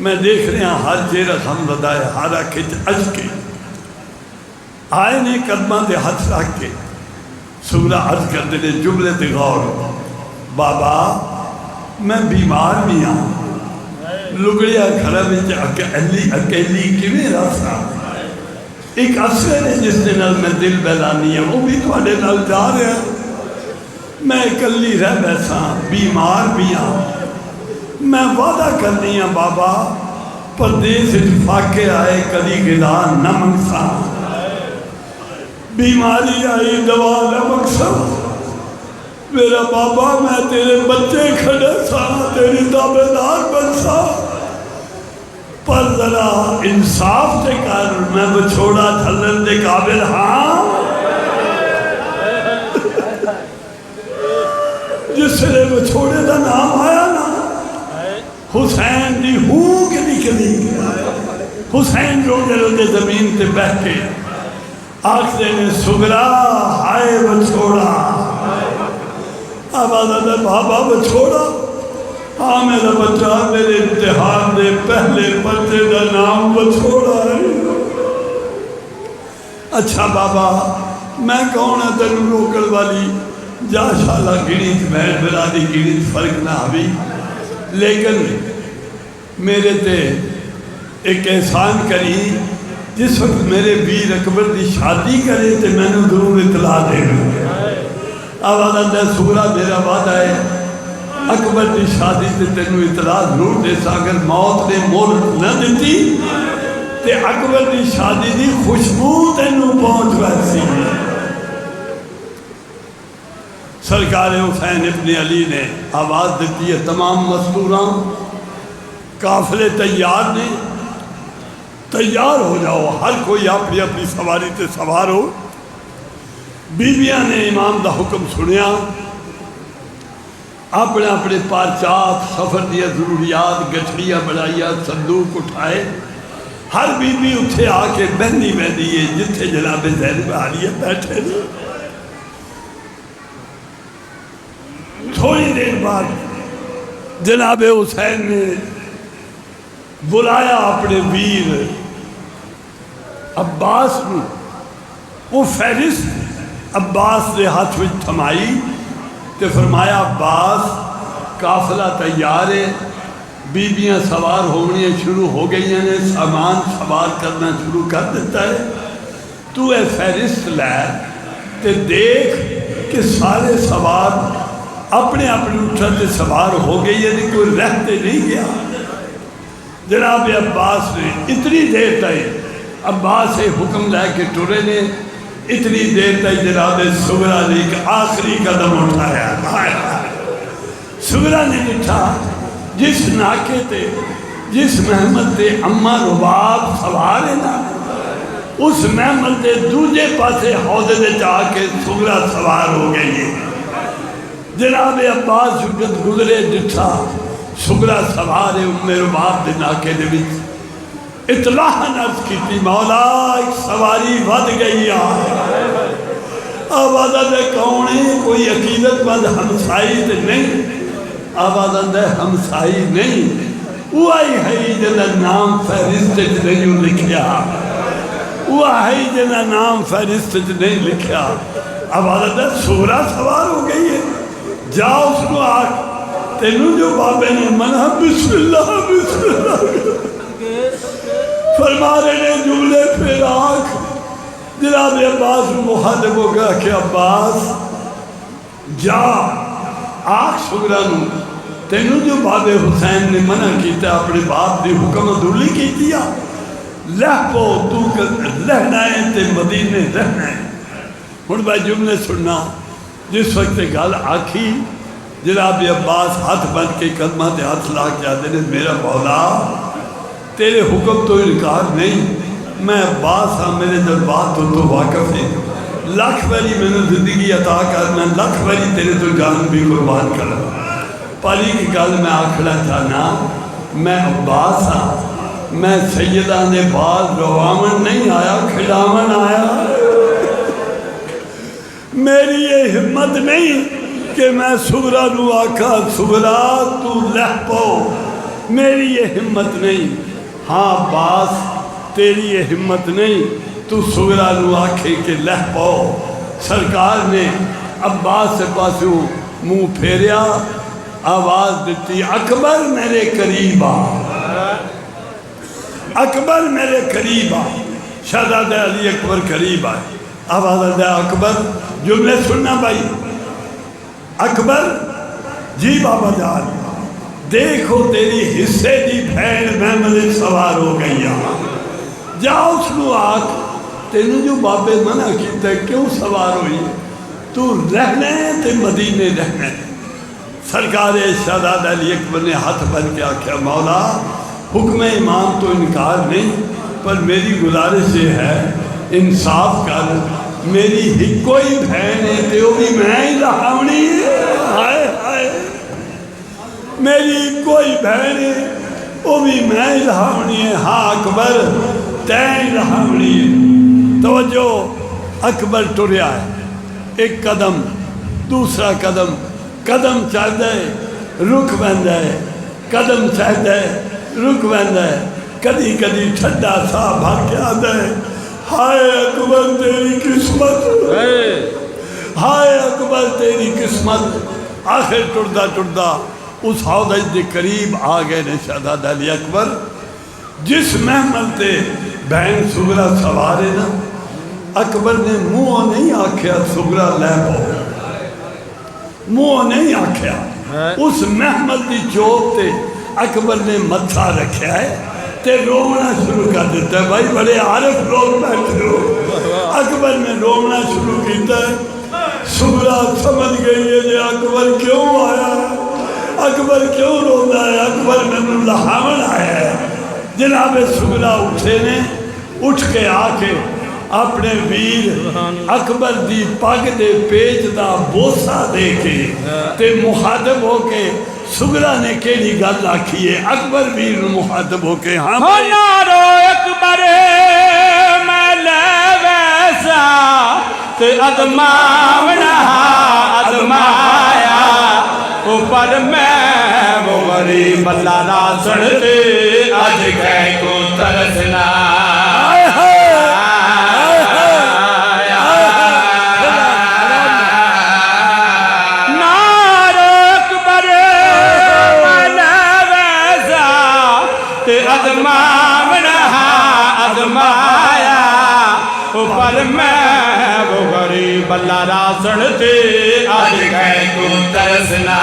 S1: میں دیکھ رہا ہر چہرہ خمزدہ ہے، ہر آنکھ اج کے آئے نے قدمہ دے ہاتھ رکھ کے سغرا عرض کرتے نے جملے تے غور. بابا میں بیمار بھی ہوں لگڑیا گھر میں اکیلی کیویں رسا ایک اثر ہے جس دے نال میں دل بہلانی ہے وہ بھی تھوڑے نال جا رہا میں اکلی رہ بیسا بیمار بھی ہاں میں وعدہ کرنی ہوں بابا پردیس فاقے آئے کدی گلا نہ منگسا بیماری آئی دوا نہ منگسا میرا بابا میں تیرے بچے کھڑے سا تیری تابعدار بن سا پر ذرا انصاف سے کر میں بچھوڑا تھلن دے قابل ہاں جس سے بچھوڑے دا نام آیا نا حسین دی ہوں کے نکلی حسین جو دے زمین تے بیٹھ کے آخر نے سگرا ہائے بچھوڑا آبادہ دے بابا بچھوڑا ہاں میرا بچہ میرے امتحان دے پہلے پتے دا نام بچھوڑا ہے اچھا بابا میں کون ہے تینوں روکل والی جا شالا گڑیت بہن برادی گڑیت فرق نہ ہوئی لیکن میرے تے ایک احسان کری جس وقت میرے ویر اکبر دی شادی کرے تے میں نے ضرور اطلاع دے آوازہ دے سورہ میرا وعدہ ہے اکبر دی شادی تے تینوں اطلاع ضرور دے سا اگر موت نے مہلت نہ دیتی تے اکبر دی شادی دی خوشبو تینوں پہنچ ویسی سرکار حسین ابن علی نے آواز دیتی ہے تمام مستوران قافلے تیار نے تیار ہو جاؤ ہر کوئی اپنی اپنی سواری تے سوار ہو بیویاں نے امام دا حکم سنیا اپنے اپنے پارچات سفر دیا ضروریات گٹھڑیاں بڑھائیا صندوق اٹھائے ہر بیوی اتھے آ کے بہنی بہنی ہے جتھے جناب زینب عالیہ بیٹھے نے تھوڑی دیر بعد جناب حسین نے بلایا اپنے ویر عباس نے وہ فہرست عباس نے ہاتھ میں تھمائی تے فرمایا عباس قافلہ تیار ہے بیبیاں سوار ہونے شروع ہو گئی ہیں سامان سوار کرنا شروع کر دیتا ہے تو اے فہرست لے تے دیکھ کہ سارے سوار اپنے اپنے اٹھتے سوار ہو گئی ہے کوئی رہتے نہیں گیا جناب عباس نے اتنی دیر تک عباس سے حکم لے کے ٹرے نے اتنی دیر تک جناب سغرا نے ایک آخری قدم اٹھایا سغرا نے لکھا جس ناکے تے جس محمد تے اماں رباب سوار ہے نا اس محمد تے دوجے پاسے حوضے دے جا کے سغرا سوار ہو گئی ہے جناب عباس جگت گزرے جٹھا سغرا سوار ہے ام رباب دے ناکے دے وچ اطلاع نرس کی تھی مولا ایک سواری ود گئی آوازہ دے کونے کوئی عقیدت مند ہمسائی تے نہیں آوازہ دے ہمسائی نہیں وہ آئی ہے جنہ نام فہرست نہیں لکھیا وہ آئی جنہ نام فہرست نہیں لکھیا آوازہ دے سغرا سوار ہو گئی ہے جاؤ اس کو آگ تینوں جو بابے نے منہ بسم اللہ فرما رہے نے جملے پھر آنکھ جناب عباس مخاطب ہو گیا کہ عباس جا آنکھ سغرا نو تینوں جو باب حسین نے منع کیتا اپنے باپ دی حکم ادھولی کی دیا لہ پو تو لہنا ہے تے مدینے رہنا ہے ہن بھائی جملے سننا جس وقت گل آکھی جناب عباس ہاتھ بند کے قدمہ تے ہاتھ لاکھ جاتے نے میرا مولا تیرے حکم تو انکار نہیں میں عباس ہاں میرے جذبات تو واقف ہے لاکھ باری میں نے زندگی عطا کر میں لاکھ باری تیرے تو جان بھی قربان کر پالی کی گل میں آکھنا چاہنا میں عباس ہاں میں سیدہ نے بعض روامن نہیں آیا کھڑامن آیا میری یہ ہمت نہیں کہ میں سغرا نو آکھا سغرا تو لہ پو میری یہ ہمت نہیں ہاں عباس تیری یہ ہمت نہیں تو سغرا نو آکھے کہ لہ پو سرکار نے عباس سے پاسوں منہ پھیریا آواز دیتی اکبر میرے قریب آ اکبر میرے قریب آ. شہزادہ علی اکبر قریب آئے. آواز دے اکبر جملے سننا بھائی. اکبر جی بابا جان دیکھو تیری حصے دی بھین محمد سوار ہو گئی. جا اس کو آکھ تینوں جو بابے منع کیتا ہے کیوں سوار ہوئی؟ تو رہنے تے مدینے رہنے. سرکار شہزادہ علی اکبر نے ہاتھ بن کے آکھیا مولا حکم امام تو انکار نہیں پر میری گزارش یہ ہے انصاف کر. میری ہی کوئی بہن ہے تے وہ بھی میں ہی رہاونی ہے. ہائے ہائے میری کوئی بہن ہے وہ بھی میں ہی رہاونی ہے. ہاں اکبر تین رہاونی ہے. توجہ اکبر ٹریا ہے. ایک قدم دوسرا قدم قدم چاہتا ہے رک بندا ہے. قدم چاہتا ہے رک بندا ہے. کدی کدی ٹھڈا سا بھاگ کے آتا ہے. ہائے اکبر تیری قسمت ہائے اکبر تیری قسمت. آخر ٹردا ٹردا اس حوض دے قریب آ گئے نے شہزادہ علی اکبر. جس محمل تے بہن سغرا سوار ہے نا اکبر نے منہ نہیں آکھیا سغرا لے پو. منہ نہیں آکھیا. اس محمل دی چوک تے اکبر نے متھا رکھیا ہے تے رونا شروع کر دیتا ہے. بھائی بڑے عارف لوگ بیٹھے ہو. اکبر نے رونا شروع کیتا ہے. سغرا سمجھ گئی ہے کہ اکبر کیوں آیا اکبر کیوں رونا ہے. اکبر میں لہاون آیا ہے. جناب سغرا اٹھے نے اٹھ کے آ کے اپنے ویر اکبر دی پگ دے پیچ دا بوسا دے کے تے مخاطب ہو کے سغرا نے کیڑی گل آکھی ہے. اکبر ویر مخاطب ہو کے ہاں
S2: نارو اکبر میں لے ویسا تے ادماونا ادمایا اوپر میں وہ غریب اللہ ناصر دے آج گئے کو ترسنا. اوپر میں وہ غریب اللہ ناصر تے آج گئے کو ترسنا.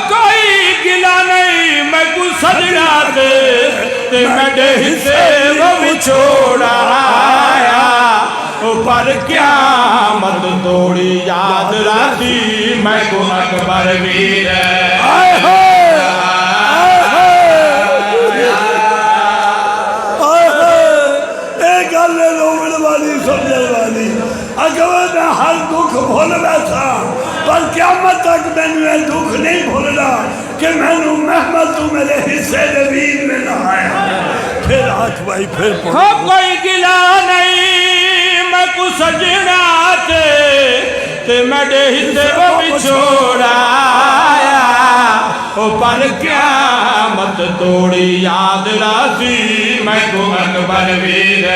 S2: کوئی گلا نہیں میں کو سجنا تے میرے حصے وہ بھی چھوڑا آیا. اوپر قیامت توڑی یاد راتی میں کو اکبر ویر
S1: اکبر میں ہر دکھ بھول بیٹھا پر قیامت تک میں نے دکھ نہیں بھولنا کہ میں نے محمد تو میرے حصے نبید میں نہ آیا. پھر آنکھ بھائی پھر پڑھو.
S2: کوئی گلا نہیں میں کو سجنا تے میرے حصے وہ بھی چھوڑا آیا. اوپر قیامت توڑی یاد راتی میں کو اکبر ویر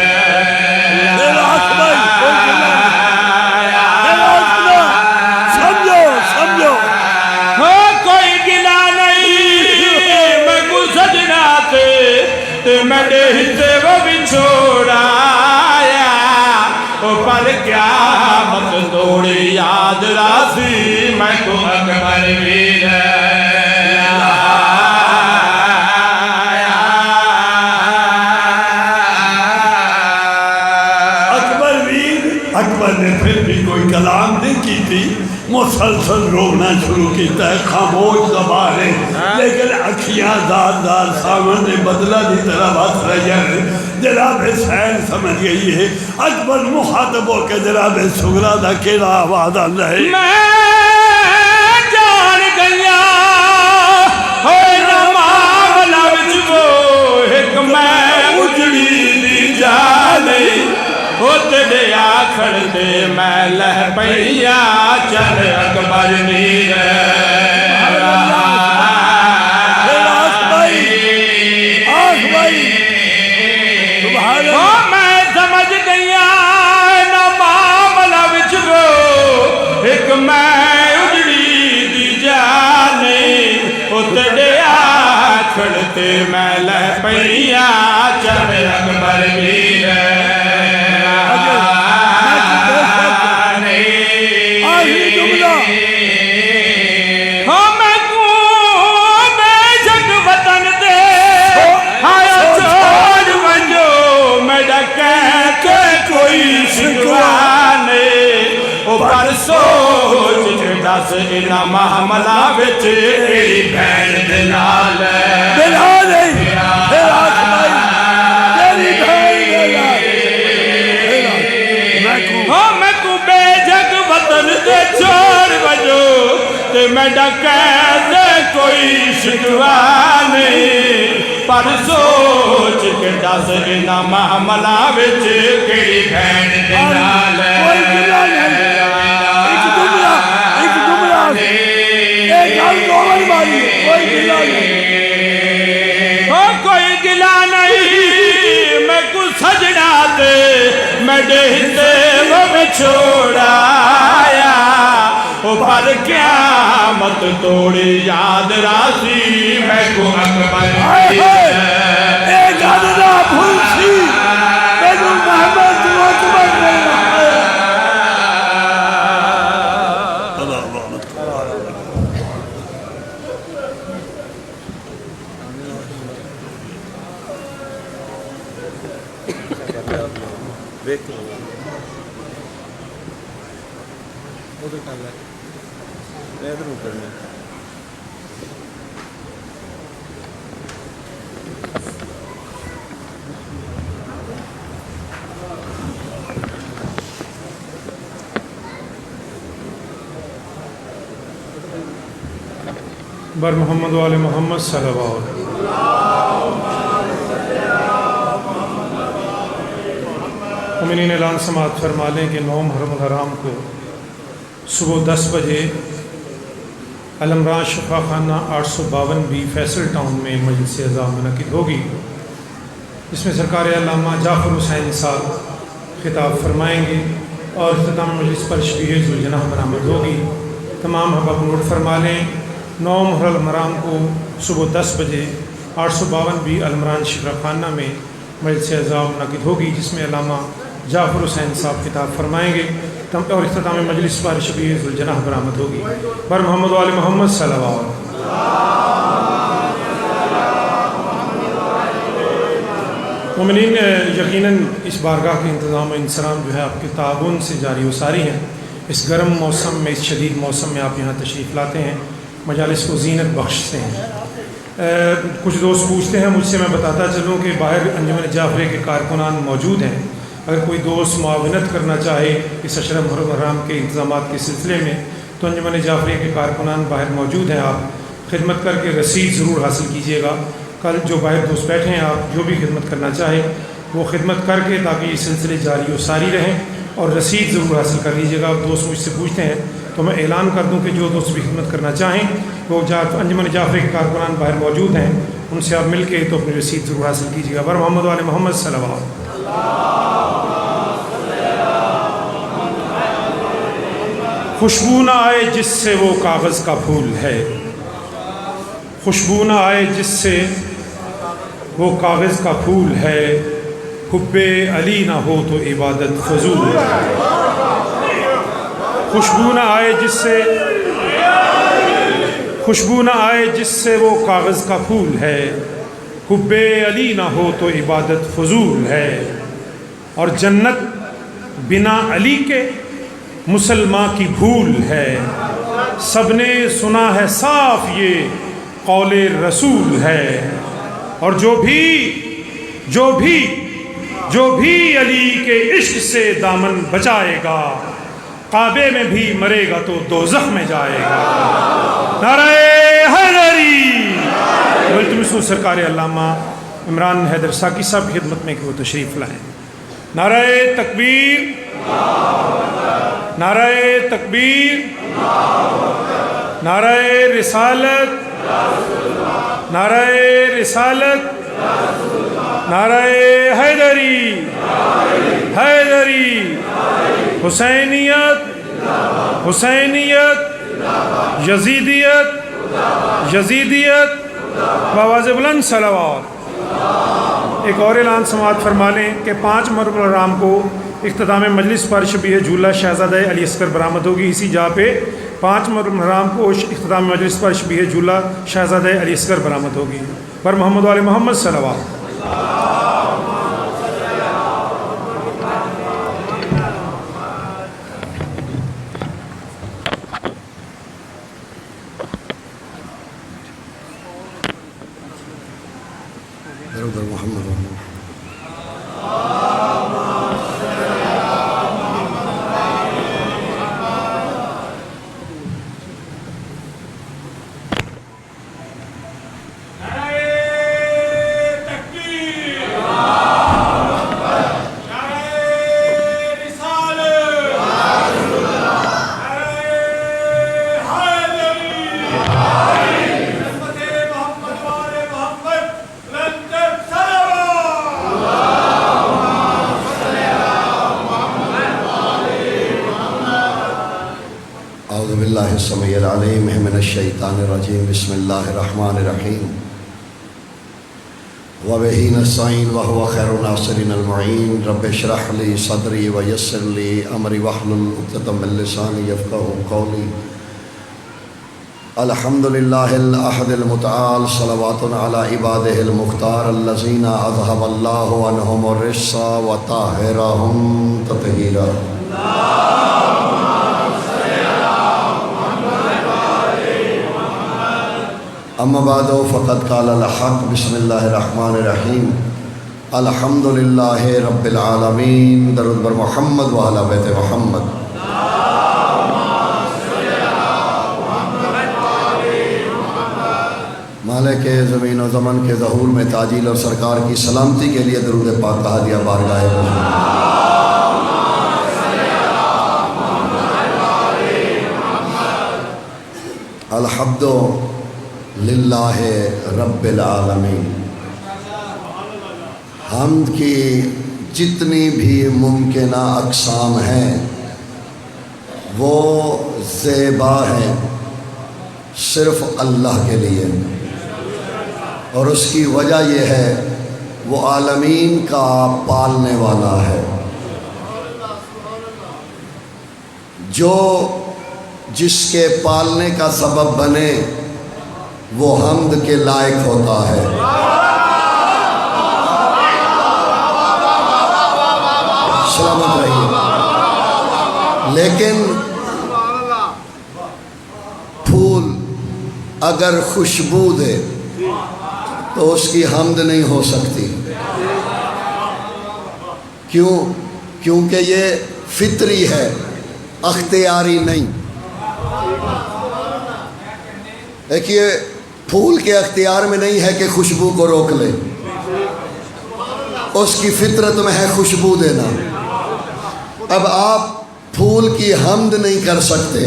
S2: میرے حصے وہ بھی چھوڑا آیا. اوپر قیامت توڑی یاد راتی میں کو اکبر ویر
S1: اکبر نے پھر بھی کوئی کلام نہیں کی تھی. مسلسل رونا شروع کیتا ہے. خاموش زبان ہے لیکن اکھیاں دار دار سامنے بدلہ دی طرح بات رہی ہے. جناب حسین سمجھ گئی ہے. اکبر مخاطب ہو کے جناب سغرا دا کیڑا آواز آ رہا ہے.
S2: میں جان گیا ہوئے نمام لفظ وہ ایک میں اجڑی دی جانے وہ تیرے آکھڑ دے میں لہ پئیا چل اکبر ویر میں سمجھ گیا نہ معاملہ وچ وہ ایک میں اجڑی دریاں چاہے اکبر ویر
S1: آخری جملہ
S2: ہاں میں کو بے جگ وطن دے آیا چھوڑ ونجو میڈا کہتے کوئی شکوانے او پر سوچ دس انہا محملہ وچ ایڑی بین دلال
S1: بلال ہے بلال تیری بھائی بلال
S2: ہاں میں کو بے جگ وطن دے چھوڑ وجو تے میں ڈکے دے کوئی شکوانے پر سوچ کے دس انہا محملہ وچ کیڑی بین دلال
S1: کوئی گلہ نہیں ایک جملہ ایک گل دوبر ماری کوئی گلہ نہیں
S2: کوئی گلہ نہیں میں کو سجنا دے میں ڈہتے وہ میں چھوڑایا او پر قیامت توڑی یاد راضی میں کو اکبر
S1: ایک عددہ بھول سی میرے محمد تو اکبر میرا
S4: بر محمد و آل محمد صلوات مومنین اعلان سماعت فرما لیں کہ 9 محرم الحرام کو صبح 10 بجے علمران شفا خانہ 852 بی فیصل ٹاؤن میں مجلس اعزاز منعقد ہوگی، جس میں سرکار علامہ جعفر حسین صاحب خطاب فرمائیں گے اور اختتام مجلس پر شبیہ ذوالجناح برآمد ہوگی۔ تمام احباب نوٹ فرما لیں 9 محرم الحرام کو صبح 10 بجے 852 بی علمران شفا خانہ میں مجلس اعزاز منعقد ہوگی، جس میں علامہ جعفر حسین صاحب خطاب فرمائیں گے اور اختتام مجلس پر شبیہ ذوالجناح برآمد ہوگی۔ بر محمد و آل محمد صلوات۔ مومنین، یقیناً اس بارگاہ کے انتظام و انصرام جو ہے آپ کے تعاون سے جاری و ساری ہیں۔ اس گرم موسم میں، اس شدید موسم میں آپ یہاں تشریف لاتے ہیں، مجالس کو زینت بخشتے ہیں۔ کچھ دوست پوچھتے ہیں مجھ سے، میں بتاتا چلوں کہ باہر انجمن جعفریہ کے کارکنان موجود ہیں، اگر کوئی دوست معاونت کرنا چاہے اس عشرہ محرم الحرام کے انتظامات کے سلسلے میں تو انجمن جعفریہ کے کارکنان باہر موجود ہیں، آپ خدمت کر کے رسید ضرور حاصل کیجیے گا۔ کل جو باہر دوست بیٹھے ہیں، آپ جو بھی خدمت کرنا چاہیں وہ خدمت کر کے، تاکہ یہ سلسلے جاری و ساری رہیں، اور رسید ضرور حاصل کر لیجیے گا۔ دوست مجھ سے پوچھتے ہیں تو میں اعلان کر دوں کہ جو دوست بھی خدمت کرنا چاہیں وہ انجمن جعفریہ کے کارکنان باہر موجود ہیں، ان سے آپ مل کے تو اپنی رسید ضرور حاصل کیجیے گا۔ بر محمد و آل محمد صلوات۔ خوشبو نہ آئے جس سے وہ کاغذ کا پھول ہے، خوشبو نہ آئے جس سے وہ کاغذ کا پھول ہے، حب علی نہ ہو تو عبادت فضول ہے۔ خوشبو نہ آئے جس سے، خوشبو نہ آئے جس سے وہ کاغذ کا پھول ہے، حب علی نہ ہو تو عبادت فضول ہے۔ اور جنت بنا علی کے مسلمان کی بھول ہے، سب نے سنا ہے صاف یہ قول رسول ہے۔ اور جو بھی علی کے عشق سے دامن بچائے گا، کعبے میں بھی مرے گا تو دوزخ میں جائے گا۔ نعرہ حیدری! التمسو سرکار علامہ عمران حیدر ساکی صاحب کی خدمت میں کہ وہ تشریف لائیں۔ نعرہ تکبیر، نعرہ تکبیر، نعرہ رسالت، نعرہ رسالت، نعرہ حیدری، حیدری، حسینیت، حسینیت، یزیدیت، یزیدیت، بآواز بلند صلوات۔ ایک اور اعلان سماعت فرما لیں کہ 5 محرم الحرام کو اختتام مجلس پر شبیہ جھولا شہزادہ علی اصغر برآمد ہوگی. اسی جگہ پہ 5 محرم الحرام کو اختتام مجلس پر شبیہ جھولا شہزادہ علی اصغر برآمد ہوگی. پر محمد وال محمد صلوات.
S5: السمیع العلیم من الشیطان الرجیم. بسم اللہ الرحمن الرحیم. وبہ نستعین وہو خیر الناصرین المعین. رب اشرح لی صدری ویسر لی امری واحلل عقدۃ من لسانی یفقہوا قولی. الحمد للہ الاحد المتعال. صلوات علی عبادہ المختار الذین اذہب اللہ عنہم الرجس وطہرہم تطہیرا. اما بعد فقد قال الحق. بسم اللہ الرحمن الرحیم. الحمد للہ رب العالمین. درود بر محمد و اہل بیت محمد. مالک زمین و زمن کے ظہور میں تعجیل اور سرکار کی سلامتی کے لیے درود پاک کہا دیا بارگاہ الحمد للہ رب العالمین. حمد کی جتنی بھی ممکنہ اقسام ہیں وہ زیبا ہیں صرف اللہ کے لیے، اور اس کی وجہ یہ ہے وہ عالمین کا پالنے والا ہے. جو جس کے پالنے کا سبب بنے وہ حمد کے لائق ہوتا ہے. سلامت رہیے. لیکن پھول اگر خوشبو دے تو اس کی حمد نہیں ہو سکتی. کیوں؟ کیونکہ یہ فطری ہے، اختیاری نہیں. دیکھیے پھول کے اختیار میں نہیں ہے کہ خوشبو کو روک لے، اس کی فطرت میں ہے خوشبو دینا. اب آپ پھول کی حمد نہیں کر سکتے،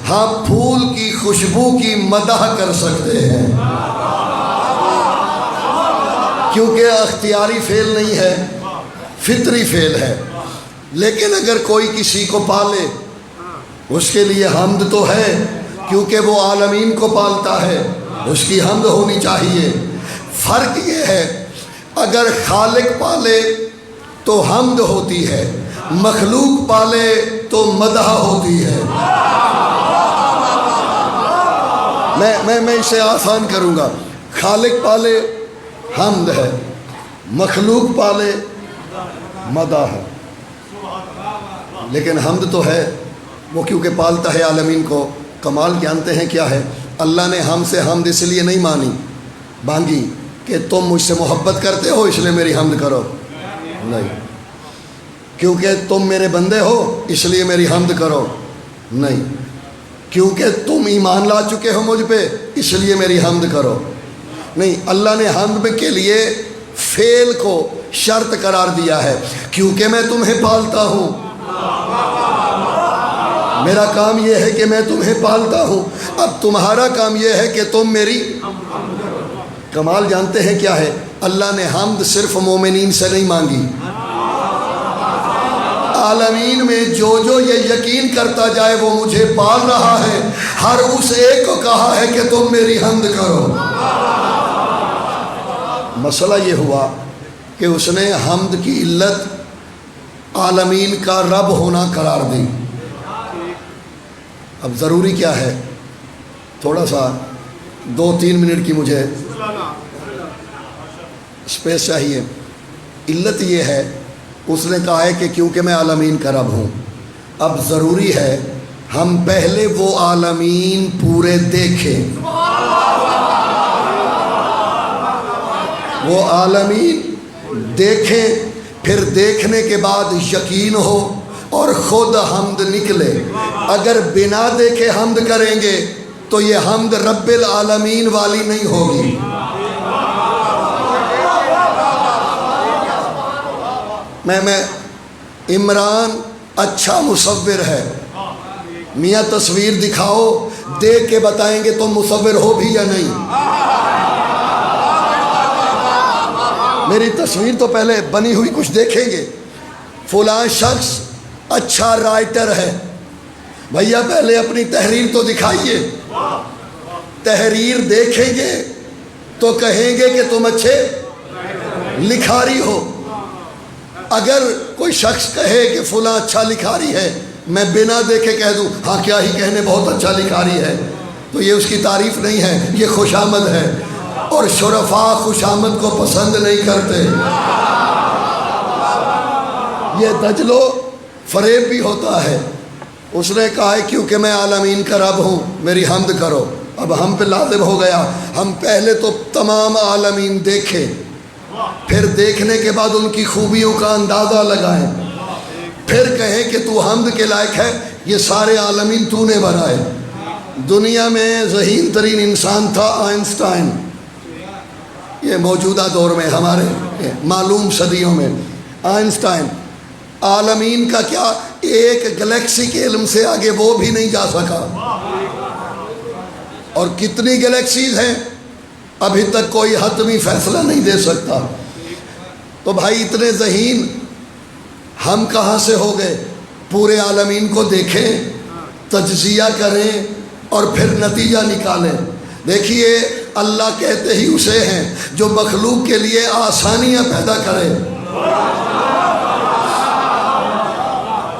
S5: ہاں پھول کی خوشبو کی مدح کر سکتے ہیں، کیونکہ اختیاری فعل نہیں ہے، فطری فعل ہے. لیکن اگر کوئی کسی کو پالے اس کے لیے حمد تو ہے، کیونکہ وہ عالمین کو پالتا ہے، اس کی حمد ہونی چاہیے. فرق یہ ہے اگر خالق پالے تو حمد ہوتی ہے، مخلوق پالے تو مدح ہوتی ہے. میں اسے آسان کروں گا. خالق پالے حمد ہے، مخلوق پالے مدح ہے. لیکن حمد تو ہے وہ کیونکہ پالتا ہے عالمین کو. کمال جانتے ہیں کیا ہے؟ اللہ نے ہم سے حمد اس لیے نہیں مانگی کہ تم مجھ سے محبت کرتے ہو اس لیے میری حمد کرو، نہیں. کیونکہ تم میرے بندے ہو اس لیے میری حمد کرو، نہیں. کیونکہ تم ایمان لا چکے ہو مجھ پہ اس لیے میری حمد کرو، نہیں. اللہ نے حمد کے لیے فعل کو شرط قرار دیا ہے. کیونکہ میں تمہیں پالتا ہوں، میرا کام یہ ہے کہ میں تمہیں پالتا ہوں، اب تمہارا کام یہ ہے کہ تم میری. کمال جانتے ہیں کیا ہے؟ اللہ نے حمد صرف مومنین سے نہیں مانگی. عالمین میں جو یہ یقین کرتا جائے وہ مجھے پال رہا ہے، ہر اس ایک کو کہا ہے کہ تم میری حمد کرو. مسئلہ یہ ہوا کہ اس نے حمد کی علت عالمین کا رب ہونا قرار دی. اب ضروری کیا ہے، تھوڑا سا 2-3 منٹ کی مجھے اسپیس چاہیے. علت یہ ہے، اس نے کہا ہے کہ کیونکہ میں عالمین کا رب ہوں. اب ضروری ہے ہم پہلے وہ عالمین پورے دیکھیں، وہ عالمین دیکھیں، پھر دیکھنے کے بعد یقین ہو اور خود حمد نکلے. اگر بنا دیکھے حمد کریں گے تو یہ حمد رب العالمین والی نہیں ہوگی. میں عمران اچھا مصور ہے، میاں تصویر دکھاؤ، دیکھ کے بتائیں گے تم مصور ہو بھی یا نہیں. میری تصویر تو پہلے بنی ہوئی کچھ دیکھیں گے. فلاں شخص اچھا رائٹر ہے، بھیا پہلے اپنی تحریر تو دکھائیے. تحریر دیکھیں گے تو کہیں گے کہ تم اچھے لکھاری ہو. اگر کوئی شخص کہے کہ فلاں اچھا لکھاری ہے، میں بنا دیکھے کہہ دوں ہاں کیا ہی کہنے بہت اچھا لکھاری ہے، تو یہ اس کی تعریف نہیں ہے، یہ خوشامد ہے. اور شرفاء خوشامد کو پسند نہیں کرتے. یہ دجل و فریب بھی ہوتا ہے. اس نے کہا ہے کیونکہ میں عالمین کا رب ہوں میری حمد کرو. اب ہم پہ لازم ہو گیا ہم پہلے تو تمام عالمین دیکھیں، پھر دیکھنے کے بعد ان کی خوبیوں کا اندازہ لگائیں، پھر کہیں کہ تو حمد کے لائق ہے. یہ سارے عالمین تو نے بنائے. دنیا میں ذہین ترین انسان تھا آئنسٹائن. یہ موجودہ دور میں ہمارے معلوم صدیوں میں آئنسٹائن عالمین کا کیا ایک گلیکسی کے علم سے آگے وہ بھی نہیں جا سکا. اور کتنی گلیکسیز ہیں ابھی تک کوئی حتمی فیصلہ نہیں دے سکتا. تو بھائی اتنے ذہین ہم کہاں سے ہو گئے؟ پورے عالمین کو دیکھیں، تجزیہ کریں اور پھر نتیجہ نکالیں. دیکھیے اللہ کہتے ہی اسے ہیں جو مخلوق کے لیے آسانیاں پیدا کرے.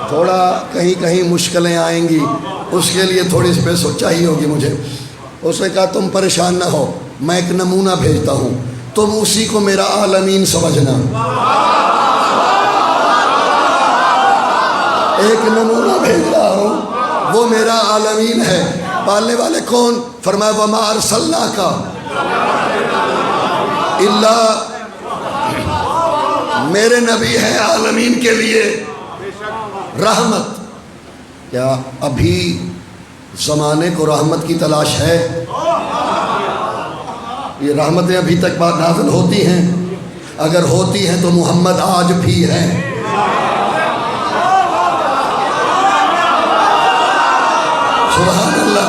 S5: تھوڑا کہیں کہیں مشکلیں آئیں گی، اس کے لیے تھوڑی اسپیس چاہیے ہوگی مجھے. اس نے کہا تم پریشان نہ ہو، میں ایک نمونہ بھیجتا ہوں، تم اسی کو میرا عالمین سمجھنا. ایک نمونہ بھیج رہا ہوں، وہ میرا عالمین ہے. پالنے والے کون؟ فرمایا وما ارسلناک الا، میرے نبی ہیں عالمین کے لیے رحمت. کیا ابھی زمانے کو رحمت کی تلاش ہے؟ یہ رحمتیں ابھی تک بات نازل ہوتی ہیں؟ اگر ہوتی ہیں تو محمد آج بھی ہیں. سبحان اللہ.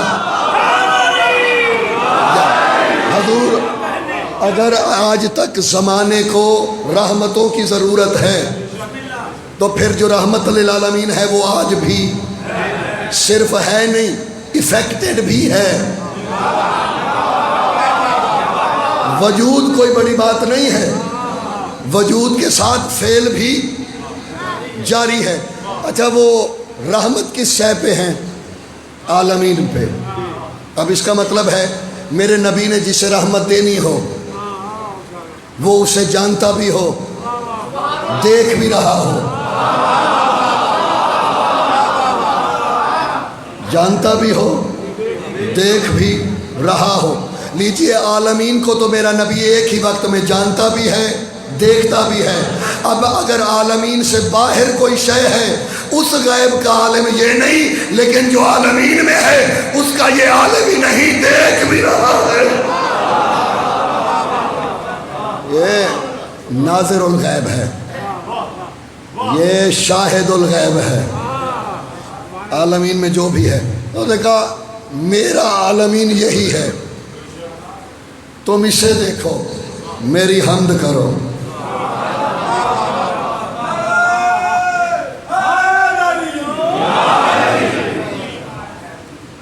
S5: حضور اگر آج تک زمانے کو رحمتوں کی ضرورت ہے تو پھر جو رحمت للعالمین ہے وہ آج بھی صرف ہے نہیں، افیکٹڈ بھی ہے. وجود کوئی بڑی بات نہیں ہے، وجود کے ساتھ فعل بھی جاری ہے. اچھا وہ رحمت کس شے پہ ہیں؟ عالمین پہ. اب اس کا مطلب ہے میرے نبی نے جسے رحمت دینی ہو وہ اسے جانتا بھی ہو، دیکھ بھی رہا ہو. جانتا بھی ہو، دیکھ بھی رہا ہو. لیجئے عالمین کو تو میرا نبی ایک ہی وقت میں جانتا بھی ہے، دیکھتا بھی ہے. اب اگر عالمین سے باہر کوئی شے ہے اس غیب کا عالم یہ نہیں، لیکن جو عالمین میں ہے اس کا یہ عالم ہی نہیں، دیکھ بھی رہا ہے. یہ ناظر الغیب ہے، یہ شاہد الغیب ہے. عالمین میں جو بھی ہے تو نے کہا میرا عالمین یہی ہے، تم اسے دیکھو، میری حمد کرو.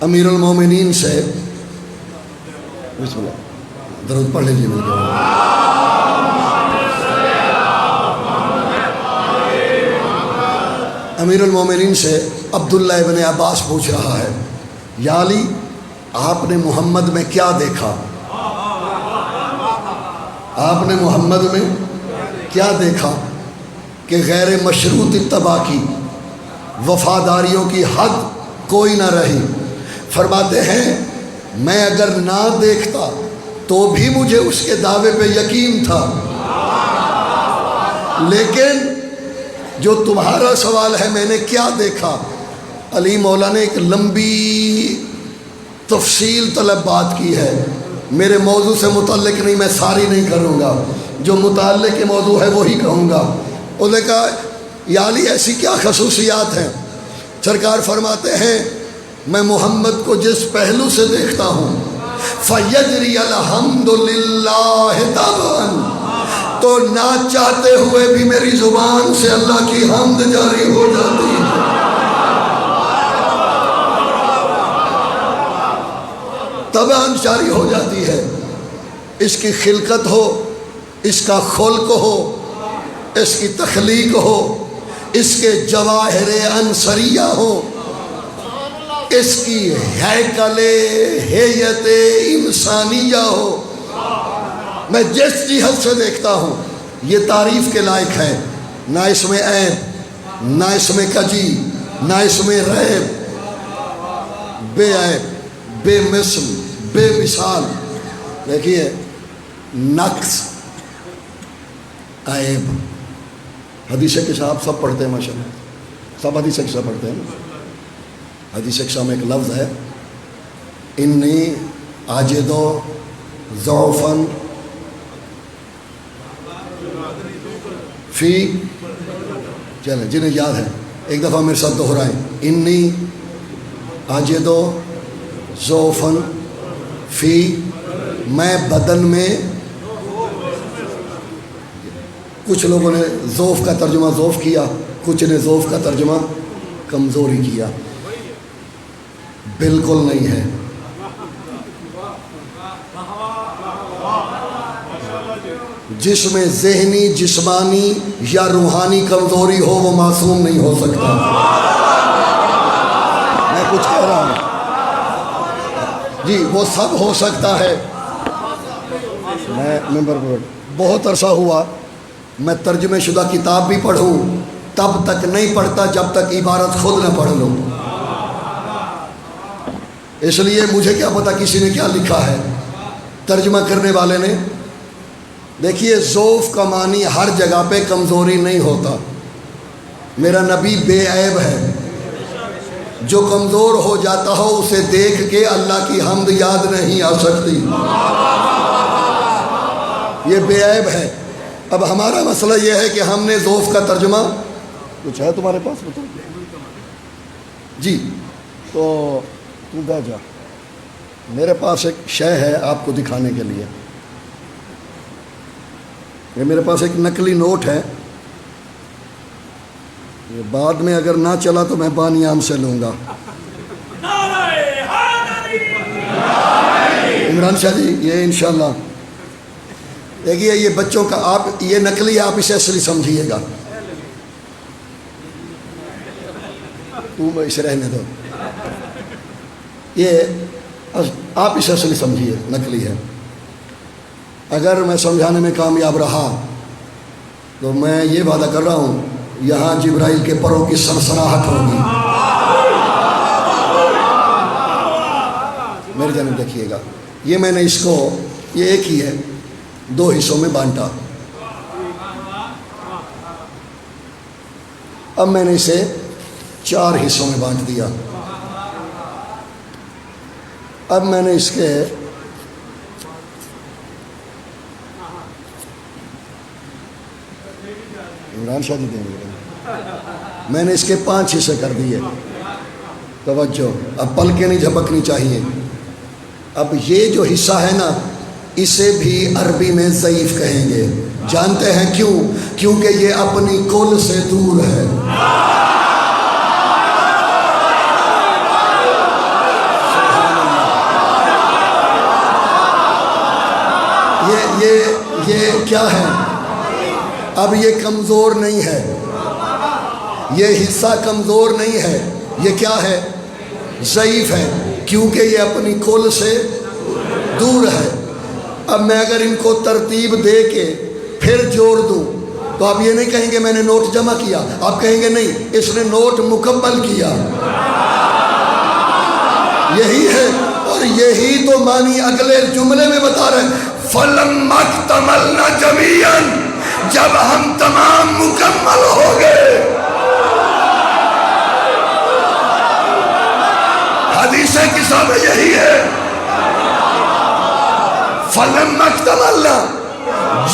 S5: امیر المومنین سے بسم اللہ درود پڑھ لیجیے. امیر المومنین سے عبداللہ ابن عباس پوچھ رہا ہے، یا علی آپ نے محمد میں کیا دیکھا؟ آپ نے محمد میں کیا دیکھا کہ غیر مشروط اتباع کی، وفاداریوں کی حد کوئی نہ رہی؟ فرماتے ہیں میں اگر نہ دیکھتا تو بھی مجھے اس کے دعوے پہ یقین تھا، لیکن جو تمہارا سوال ہے میں نے کیا دیکھا، علی مولا نے ایک لمبی تفصیل طلب بات کی ہے، میرے موضوع سے متعلق نہیں، میں ساری نہیں کروں گا، جو متعلق کے موضوع ہے وہی کہوں گا۔ انہوں نے کہا یا علی ایسی کیا خصوصیات ہیں؟ سرکار فرماتے ہیں میں محمد کو جس پہلو سے دیکھتا ہوں فَيَجْرِيَ الْحَمْدُ لِلَّهِ طَبْعًا، تو نہ چاہتے ہوئے بھی میری زبان سے اللہ کی حمد جاری ہو جاتی ہے۔ طبعاً جاری ہو جاتی ہے، اس کی خلقت ہو، اس کا خلق ہو، اس کی تخلیق ہو، اس کے جواہر عنصریہ ہو، اس کی ہیکل ہیئت انسانیہ ہو، میں جس جہت سے دیکھتا ہوں یہ تعریف کے لائق ہے، نہ اس میں عیب، نہ اس میں کجی، نہ اس میں ریب، بے عیب، بے مثل، بے مثال۔ دیکھیے نقص، عیب، حدیث کتاب سب پڑھتے ہیں ماشاءاللہ، سب حدیث کتاب پڑھتے ہیں۔ حدیث کتاب میں ایک لفظ ہے انی عاجد ضعفا فی، چلیں جنہیں یاد ہے ایک دفعہ میرے ساتھ دہرائیں، انی عاجد ضعفا فی، میں بدن میں، کچھ لوگوں نے ضعف کا ترجمہ ضعف کیا، کچھ نے ضعف کا ترجمہ کمزوری کیا، بالکل نہیں ہے۔ جس میں ذہنی، جسمانی یا روحانی کمزوری ہو وہ معصوم نہیں ہو سکتا۔ میں کچھ کہہ رہا ہوں جی، وہ سب ہو سکتا ہے۔ میں ممبر بورڈ بہت عرصہ ہوا میں ترجمہ شدہ کتاب بھی پڑھوں، تب تک نہیں پڑھتا جب تک عبارت خود نہ پڑھ لوں، اس لیے مجھے کیا پتا کسی نے کیا لکھا ہے، ترجمہ کرنے والے نے۔ دیکھیے ضعف کا معنی ہر جگہ پہ کمزوری نہیں ہوتا، میرا نبی بے عیب ہے، جو کمزور ہو جاتا ہو اسے دیکھ کے اللہ کی حمد یاد نہیں آ سکتی، یہ بے عیب ہے۔ اب ہمارا مسئلہ یہ ہے کہ ہم نے ضعف کا ترجمہ، کچھ ہے تمہارے پاس بتاؤ جی، تو تو بیٹھ جا، میرے پاس ایک شے ہے آپ کو دکھانے کے لیے، یہ میرے پاس ایک نقلی نوٹ ہے، یہ بعد میں اگر نہ چلا تو میں بانیام سے لوں گا۔ عمران شاہ جی یہ انشاءاللہ دیکھیے، یہ بچوں کا، آپ یہ نقلی ہے، آپ اسے اصلی سمجھیے گا، اسے رہنے دو، یہ آپ اسے اصلی سمجھیے، نقلی ہے۔ اگر میں سمجھانے میں کامیاب رہا تو میں یہ وعدہ کر رہا ہوں یہاں جبرائیل کے پروں کی سنسناہٹ ہوگی۔ میری جانب دیکھیے گا، یہ میں نے اس کو، یہ ایک ہی ہے، 2 حصوں میں بانٹا، اب میں نے اسے 4 حصوں میں بانٹ دیا۔ اب میں نے اس کے عمران شاہ جی دیں گے، میں نے اس کے 5 حصے کر دیے۔ توجہ، اب پل کے نہیں جھپکنی چاہیے۔ اب یہ جو حصہ ہے نا، اسے بھی عربی میں ضعیف کہیں گے، جانتے ہیں کیوں؟ کیونکہ یہ اپنی کل سے دور ہے۔ یہ کیا ہے؟ اب یہ کمزور نہیں ہے، یہ حصہ کمزور نہیں ہے، یہ کیا ہے؟ ضعیف ہے، کیونکہ یہ اپنی کل سے دور ہے۔ اب میں اگر ان کو ترتیب دے کے پھر جوڑ دوں تو آپ یہ نہیں کہیں گے میں نے نوٹ جمع کیا، آپ کہیں گے نہیں اس نے نوٹ مکمل کیا۔ یہی ہے، اور یہی تو معنی اگلے جملے میں بتا رہے ہیں، فَلَمَّا اكْتَمَلْنَا جَمِيعًا، جب ہم تمام مکمل ہو گئے۔ حدیث کتاب یہی ہے، فَلَمَّا اكْتَمَلْنَا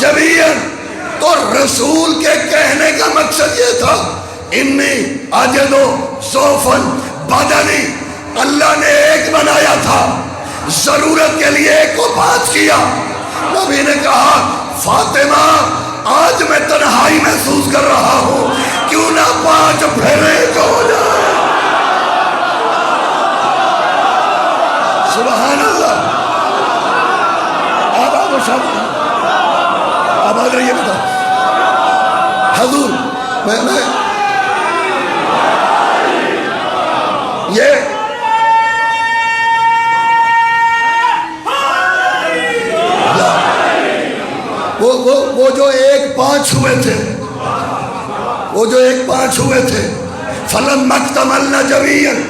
S5: جَمِيعًا۔ تو رسول کے کہنے کا مقصد یہ تھا، انی اجدو صوفن بدنی، اللہ نے ایک بنایا تھا، ضرورت کے لیے ایک کو 5 کیا۔ نبی نے کہا فاطمہ آج میں تنہائی محسوس کر رہا ہوں، کیوں نہ 5 پھر ایک ہو جائے۔ سبحان اللہ۔ اب اگر یہ بتا حضور میں یہ وہ جو 1-5 ہوئے تھے، وہ جو 1-5 ہوئے تھے، فَلَمَّا اكْتَمَلْنَا جَمِيعًا،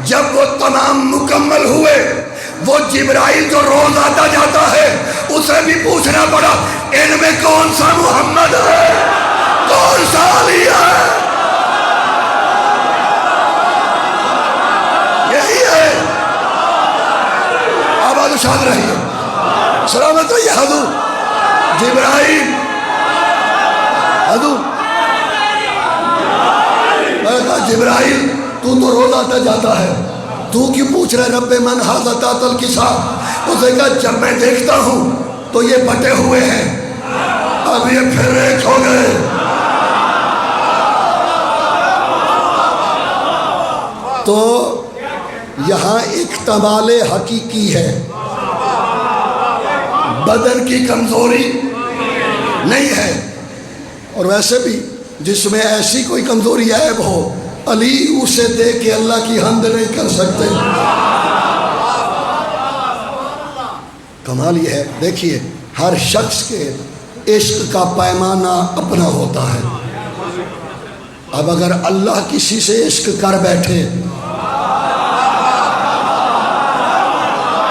S5: جب وہ تمام مکمل ہوئے، وہ جبرائیل جو روز آتا جاتا ہے اسے بھی پوچھنا پڑا ان میں کون سا محمد ہے، کون سا علی ہے۔ یہی ہے۔ آباد و شاد رہیے، سلامت رہیے حضور۔ جبرائیل حضور، میں کہا جبرائیل تو روز آتا جاتا ہے، تو کیوں پوچھ رہے رب من ھذا تحت الکساء؟ اسے کہا جب میں دیکھتا ہوں تو یہ بٹے ہوئے ہیں، اب یہ پھر ایک ہو گئے۔ تو یہاں اکتمال حقیقی ہے، بدن کی کمزوری نہیں ہے۔ اور ویسے بھی جس میں ایسی کوئی کمزوری عیب ہو، علی اسے دیکھ کے اللہ کی حمد نہیں کر سکتے۔ کمال یہ ہے، دیکھیے ہر شخص کے عشق کا پیمانہ اپنا ہوتا ہے۔ اب اگر اللہ کسی سے عشق کر بیٹھے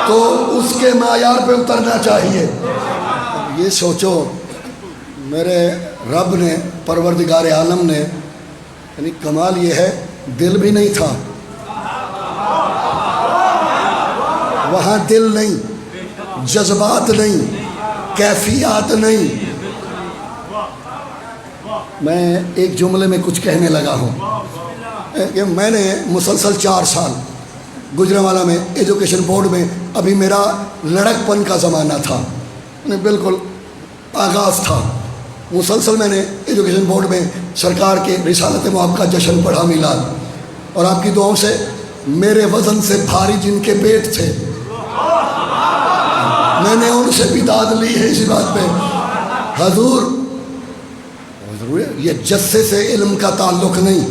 S5: تو اس کے معیار پہ اترنا چاہیے۔ یہ سوچو میرے رب نے، پروردگار عالم نے، یعنی کمال یہ ہے دل بھی نہیں تھا، وہاں دل نہیں، جذبات نہیں، کیفیات نہیں۔ میں ایک جملے میں کچھ کہنے لگا ہوں کہ میں نے مسلسل 4 سال گجرانوالہ میں ایجوکیشن بورڈ میں، ابھی میرا لڑک پن کا زمانہ تھا، بالکل آغاز تھا، مسلسل میں نے ایجوکیشن بورڈ میں سرکار کے رسالت مآب کا جشن پڑھا میلاد، اور آپ کی دعاؤں سے میرے وزن سے بھاری جن کے پیٹ تھے میں نے ان سے بھی داد لی ہے اسی بات پہ۔ حضور یہ جسے سے علم کا تعلق نہیں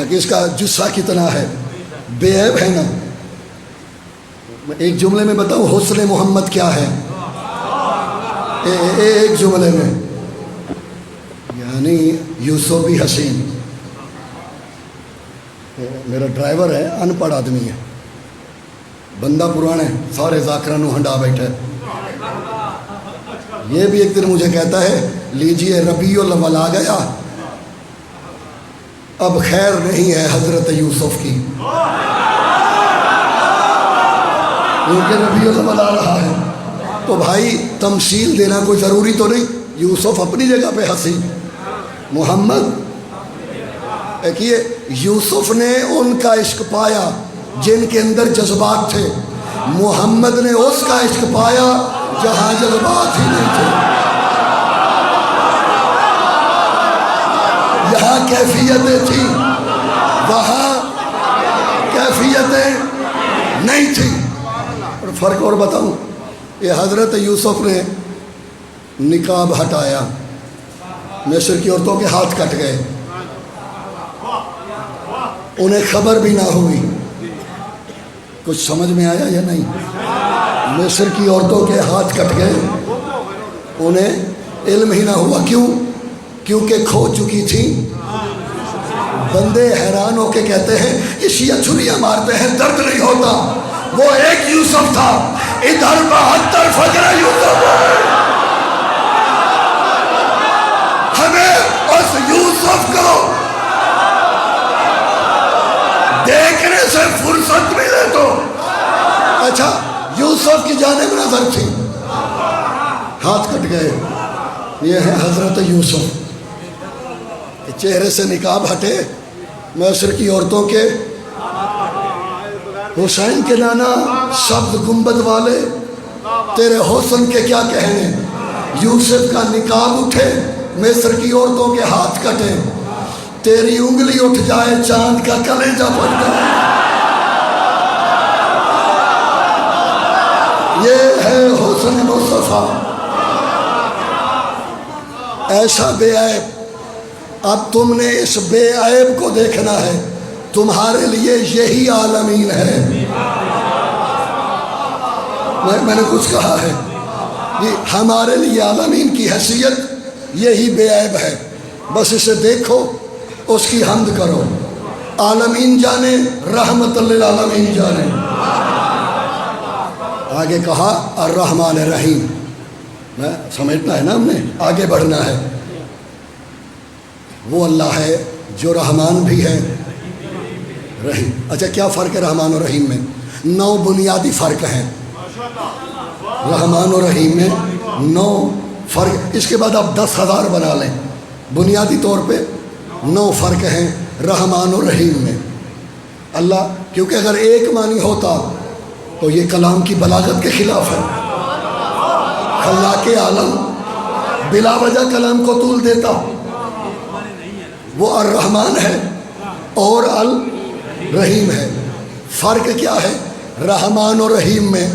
S5: کہ اس کا جسہ کتنا ہے، بے عیب ہے نا۔ ایک جملے میں بتاؤں حسن محمد کیا ہے، ایک جملے میں، یعنی یوسف بھی حسین۔ میرا ڈرائیور ہے، ان پڑھ آدمی ہے، بندہ پرانا ہے، سارے ذاکرہ نو ہنڈا بیٹھا ہے۔ یہ بھی ایک دن مجھے کہتا ہے لیجئے ربیع الاول آ گیا، اب خیر نہیں ہے حضرت یوسف کی، کیونکہ ربیع الاول آ رہا ہے۔ تو بھائی تمثیل دینا کوئی ضروری تو نہیں، یوسف اپنی جگہ پہ حسین، محمد دیکھیے یوسف نے ان کا عشق پایا جن کے اندر جذبات تھے، محمد نے اس کا عشق پایا جہاں جذبات ہی نہیں تھے، یہاں کیفیتیں تھیں وہاں کیفیتیں نہیں تھیں۔ اور فرق اور بتاؤں، یہ حضرت یوسف نے نقاب ہٹایا، مصر کی عورتوں کے ہاتھ کٹ گئے، انہیں خبر بھی نہ ہوئی. کچھ سمجھ میں آیا یا نہیں؟ مصر کی عورتوں کے ہاتھ کٹ گئے, انہیں علم ہی نہ ہوا. کیوں؟ کیونکہ کھو چکی تھی. بندے حیران ہو کے کہتے ہیں یہ شیعہ چھریاں مارتے ہیں درد نہیں ہوتا. وہ ایک یوسف تھا, ادھر 72 فجر یوسف. ہمیں اس یوسف کو دیکھنے سے فرصت ملے تو. اچھا, یوسف کی جانب نظر تھی, ہاتھ کٹ گئے. یہ ہے حضرت یوسف. چہرے سے نقاب ہٹے, مصر کی عورتوں کے حسین کے نانا سبز گنبد والے تیرے حسن کے کیا کہنے. یوسف کا نقاب اٹھے, مصر کی عورتوں کے ہاتھ کٹے, تیری انگلی اٹھ جائے چاند کا کلیجہ پھٹ جائے. یہ ہے حسن مصطفیٰ, ایسا بے عیب. اب تم نے اس بے عیب کو دیکھنا ہے, تمہارے لیے یہی عالمین ہے. میں نے کچھ کہا ہے جی, ہمارے لیے عالمین کی حیثیت یہی بے عیب ہے. بس اسے دیکھو, اس کی حمد کرو. عالمین جانے, رحمت للعالمین جانے. آگے کہا الرحمن الرحیم. میں سمجھنا ہے نا, ہم نے آگے بڑھنا ہے. وہ اللہ ہے جو رحمان بھی ہے رحیم. اچھا, کیا فرق ہے رحمان اور رحیم میں؟ 9 بنیادی فرق ہیں. رحمان و رحیم میں 9 فرق. اس کے بعد آپ 10,000 بنا لیں. بنیادی طور پہ 9 فرق ہیں رحمان و رحیم میں. اللہ, کیونکہ اگر ایک معنی ہوتا تو یہ کلام کی بلاغت کے خلاف ہے. خلاق عالم بلا وجہ کلام کو طول دیتا. وہ الرحمن ہے اور الرحیم ہے. فرق کیا ہے؟ رحمان و رحیم میں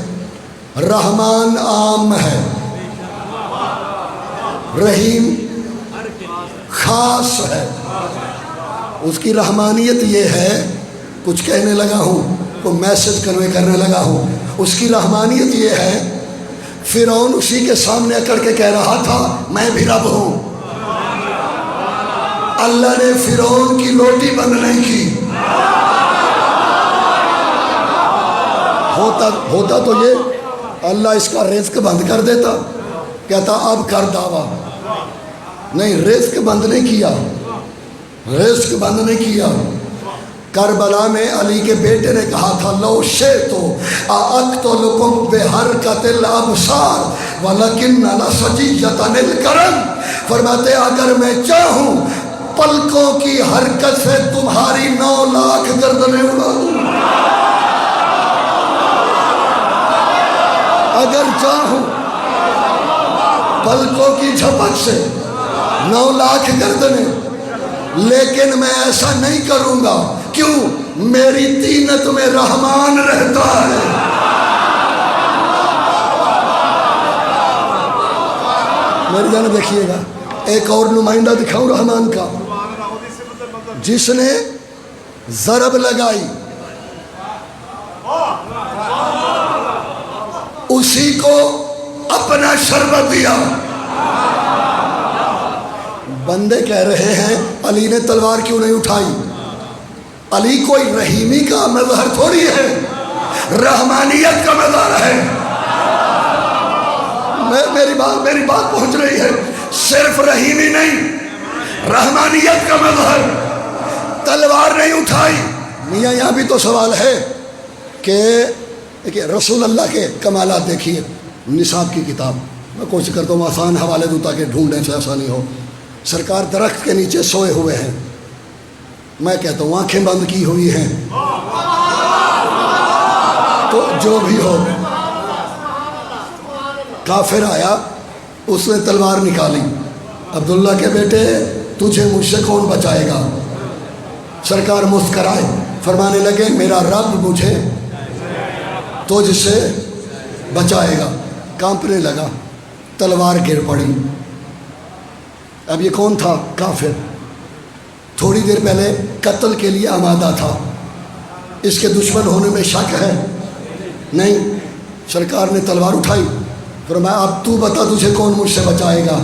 S5: رحمان عام ہے, رحیم خاص ہے. اس کی رحمانیت یہ ہے, کچھ کہنے لگا ہوں, کوئی میسج کنوے کرنے لگا ہوں. اس کی رحمانیت یہ ہے, فرعون اسی کے سامنے اکڑ کے کہہ رہا تھا میں بھی رب ہوں. اللہ نے فرعون کی روٹی بند نہیں کی. ہوتا تو یہ اللہ اس کا رزق بند کر دیتا, کہتا اب کر دعویٰ. نہیں, رزق بند نہیں کیا, رزق بند نہیں کیا. کربلا میں علی کے بیٹے نے کہا تھا لو شئتو اقتلکم بحرکت الابصار ولکن لسجیۃ الکرم. فرماتے اگر میں چاہوں پلکوں کی حرکت سے تمہاری 9 لاکھ گردنیں اڑا دوں. اگر چاہوں پلکوں کی جھپک سے 9 لاکھ گردنیں, لیکن میں ایسا نہیں کروں گا. کیوں؟ میری طینت میں رحمان رہتا ہے. میری جانب دیکھیے گا, ایک اور نمائندہ دکھاؤں رحمان کا, جس نے ضرب لگائی اسی کو اپنا شربت دیا. بندے کہہ رہے ہیں علی نے تلوار کیوں نہیں اٹھائی. علی کوئی رحیمی کا مظہر تھوڑی ہے, رحمانیت کا مظہر ہے. میری بات پہنچ رہی ہے. صرف رحیمی نہیں, رحمانیت کا مظہر. تلوار نہیں اٹھائی. میاں یہاں بھی تو سوال ہے کہ دیکھیے رسول اللہ کے کمالات دیکھیے. نصاب کی کتاب میں کوشش کرتا ہوں آسان حوالے دوں تاکہ ڈھونڈنے سے آسانی ہو. سرکار درخت کے نیچے سوئے ہوئے ہیں, میں کہتا ہوں آنکھیں بند کی ہوئی ہیں. تو جو بھی ہو, کافر آیا, اس نے تلوار نکالی. عبداللہ کے بیٹے تجھے مجھ سے کون بچائے گا. سرکار مسکرائے, فرمانے لگے میرا رب مجھے تجھ سے بچائے گا. کانپنے لگا, تلوار گر پڑی. اب یہ کون تھا؟ کافر. تھوڑی دیر پہلے قتل کے لیے آمادہ تھا، اس کے دشمن ہونے میں شک ہے؟ نہیں۔ سرکار نے تلوار اٹھائی، فرمایا اب تو بتا تجھے کون مجھ سے بچائے گا؟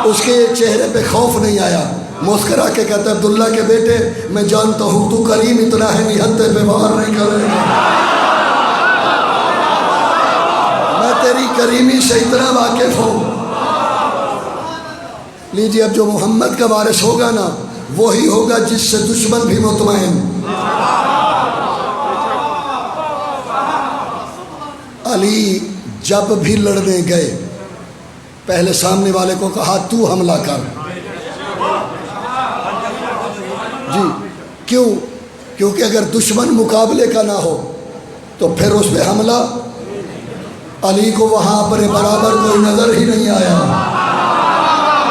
S5: اس کے چہرے پہ خوف نہیں آیا، مسکرا کے کہتا ہے عبداللہ کے بیٹے میں جانتا ہوں تو کریم اتنا ہے نہتے پہ باہر نہیں کرے گا، میں تیری کریمی سے اتنا واقف ہوں۔ لیجیے اب جو محمد کا وارث ہوگا نا وہی ہوگا جس سے دشمن بھی مطمئن۔ علی جب بھی لڑنے گئے پہلے سامنے والے کو کہا تو حملہ کر۔ جی کیوں؟ کیونکہ اگر دشمن مقابلے کا نہ ہو تو پھر اس پہ حملہ، علی کو وہاں اپنے برابر کوئی نظر ہی نہیں آیا،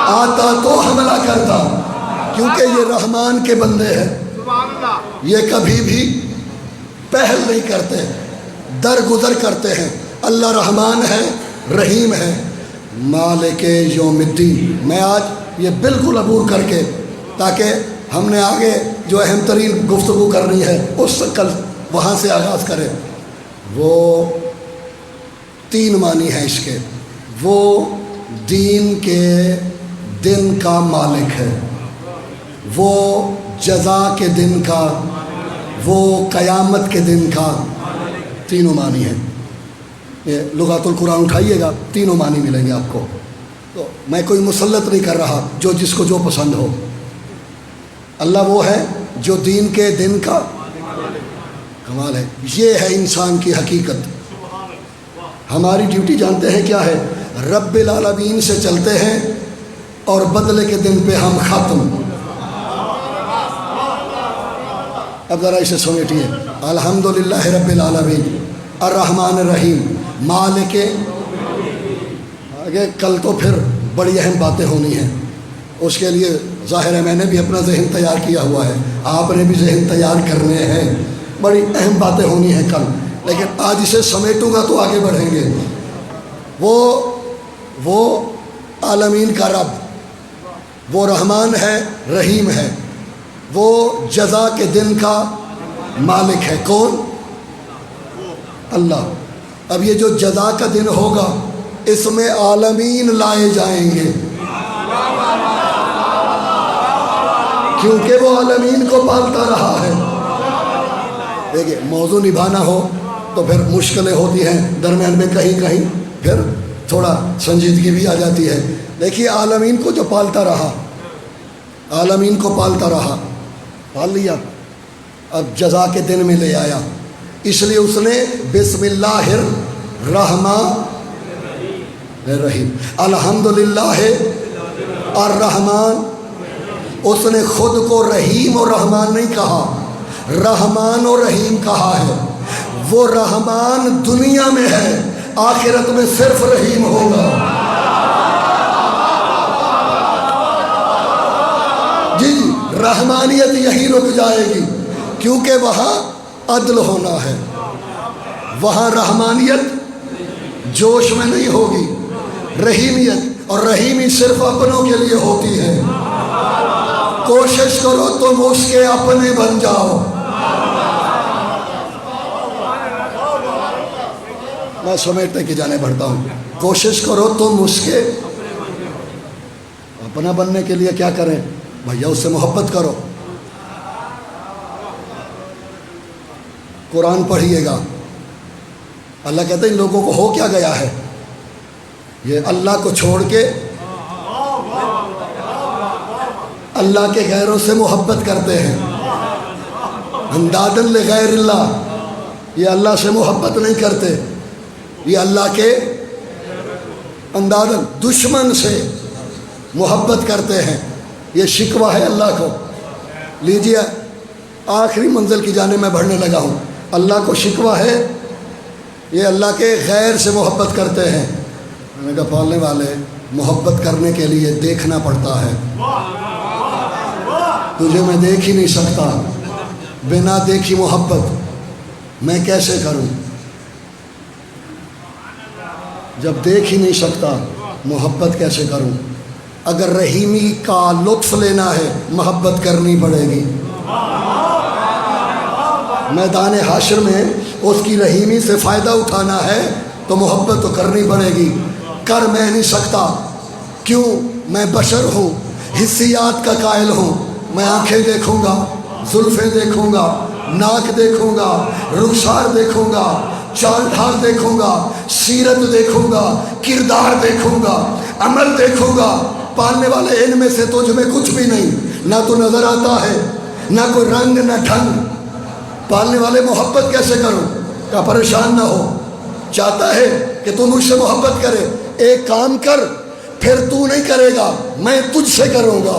S5: آتا تو حملہ کرتا، کیونکہ یہ رحمان کے بندے ہیں، یہ کبھی بھی پہل نہیں کرتے، درگزر کرتے ہیں۔ اللہ رحمان ہے، رحیم ہے، مالک یوم الدین۔ میں آج یہ بالکل عبور کر کے، تاکہ ہم نے آگے جو اہم ترین گفتگو کرنی ہے اس کل وہاں سے آغاز کریں۔ وہ تین معنی ہیں اس کے۔ وہ دین کے دن کا مالک ہے، وہ جزا کے دن کا، وہ قیامت کے دن کا، تینوں معنی ہیں۔ یہ لغات القرآن اٹھائیے گا، تینوں معنی ملیں گے آپ کو۔ تو میں کوئی مسلط نہیں کر رہا، جو جس کو جو پسند ہو۔ اللہ وہ ہے جو دین کے دن کا کمال ہے، یہ ہے انسان کی حقیقت۔ ہماری ڈیوٹی جانتے ہیں کیا ہے؟ رب العالمین سے چلتے ہیں اور بدلے کے دن پہ ہم ختم۔ اب ذرا اسے سمیٹیے، الحمدللہ رب العالمین الرحمن الرحیم مالک، آگے کل تو پھر بڑی اہم باتیں ہونی ہیں، اس کے لیے ظاہر ہے میں نے بھی اپنا ذہن تیار کیا ہوا ہے، آپ نے بھی ذہن تیار کرنے ہیں، بڑی اہم باتیں ہونی ہیں کل، لیکن آج اسے سمیٹوں گا تو آگے بڑھیں گے۔ وہ عالمین کا رب، وہ رحمان ہے، رحیم ہے، وہ جزا کے دن کا مالک ہے۔ کون؟ اللہ۔ اب یہ جو جزا کا دن ہوگا اس میں عالمین لائے جائیں گے، کیونکہ وہ عالمین کو پالتا رہا ہے۔ دیکھیے موضوع نبھانا ہو تو پھر مشکلیں ہوتی ہیں، درمیان میں کہیں کہیں پھر تھوڑا سنجیدگی بھی آ جاتی ہے۔ دیکھیے عالمین کو جو پالتا رہا، عالمین کو پالتا رہا، پال لیا، اب جزا کے دن میں لے آیا، اس لیے اس نے بسم اللہ الرحمن الرحیم، الحمدللہ الرحمن، اس نے خود کو رحیم اور رحمان نہیں کہا، رحمان اور رحیم کہا ہے۔ وہ رحمان دنیا میں ہے، آخرت میں صرف رحیم ہوگا۔ جی رحمانیت یہی رک جائے گی، کیونکہ وہاں عدل ہونا ہے، وہاں رحمانیت جوش میں نہیں ہوگی، رحیمیت، اور رحیمی صرف اپنوں کے لیے ہوتی ہے۔ کوشش کرو تم اس کے اپنے بن جاؤ۔ میں سمیٹنے کی جانے بڑھتا ہوں، کوشش کرو تم اس کے اپنا بننے کے لیے کیا کریں؟ بھیا اس سے محبت کرو، قرآن پڑھیے گا۔ اللہ کہتے ہیں ان لوگوں کو ہو کیا گیا ہے، یہ اللہ کو چھوڑ کے اللہ کے غیروں سے محبت کرتے ہیں۔ اندادن لغیر اللہ، یہ اللہ سے محبت نہیں کرتے، یہ اللہ کے اندادن دشمن سے محبت کرتے ہیں، یہ شکوہ ہے اللہ کو۔ لیجیے آخری منزل کی جانب میں بڑھنے لگا ہوں۔ اللہ کو شکوہ ہے، یہ اللہ کے غیر سے محبت کرتے ہیں۔ میں نے کہا پالنے والے، محبت کرنے کے لیے دیکھنا پڑتا ہے، تجھے میں دیکھ ہی نہیں سکتا، بنا دیکھی محبت میں کیسے کروں؟ جب دیکھ ہی نہیں سکتا محبت کیسے کروں؟ اگر رحیمی کا لطف لینا ہے محبت کرنی پڑے گی. میدان حشر میں اس کی رحیمی سے فائدہ اٹھانا ہے تو محبت تو کرنی پڑے گی. کر میں نہیں سکتا، کیوں؟ میں بشر ہوں، حسیات کا قائل ہوں. میں آنکھیں دیکھوں گا، زلفیں دیکھوں گا، ناک دیکھوں گا، رخسار دیکھوں گا، چال ڈھال دیکھوں گا، سیرت دیکھوں گا، کردار دیکھوں گا، عمل دیکھوں گا. پالنے والے ان میں سے تجھ میں کچھ بھی نہیں، نہ تو نظر آتا ہے، نہ کوئی رنگ نہ ڈھنگ. پالنے والے محبت کیسے کروں؟ کیا پریشان نہ ہو. چاہتا ہے کہ تو مجھ سے محبت کرے، ایک کام کر، پھر تو نہیں کرے گا، میں تجھ سے کروں گا.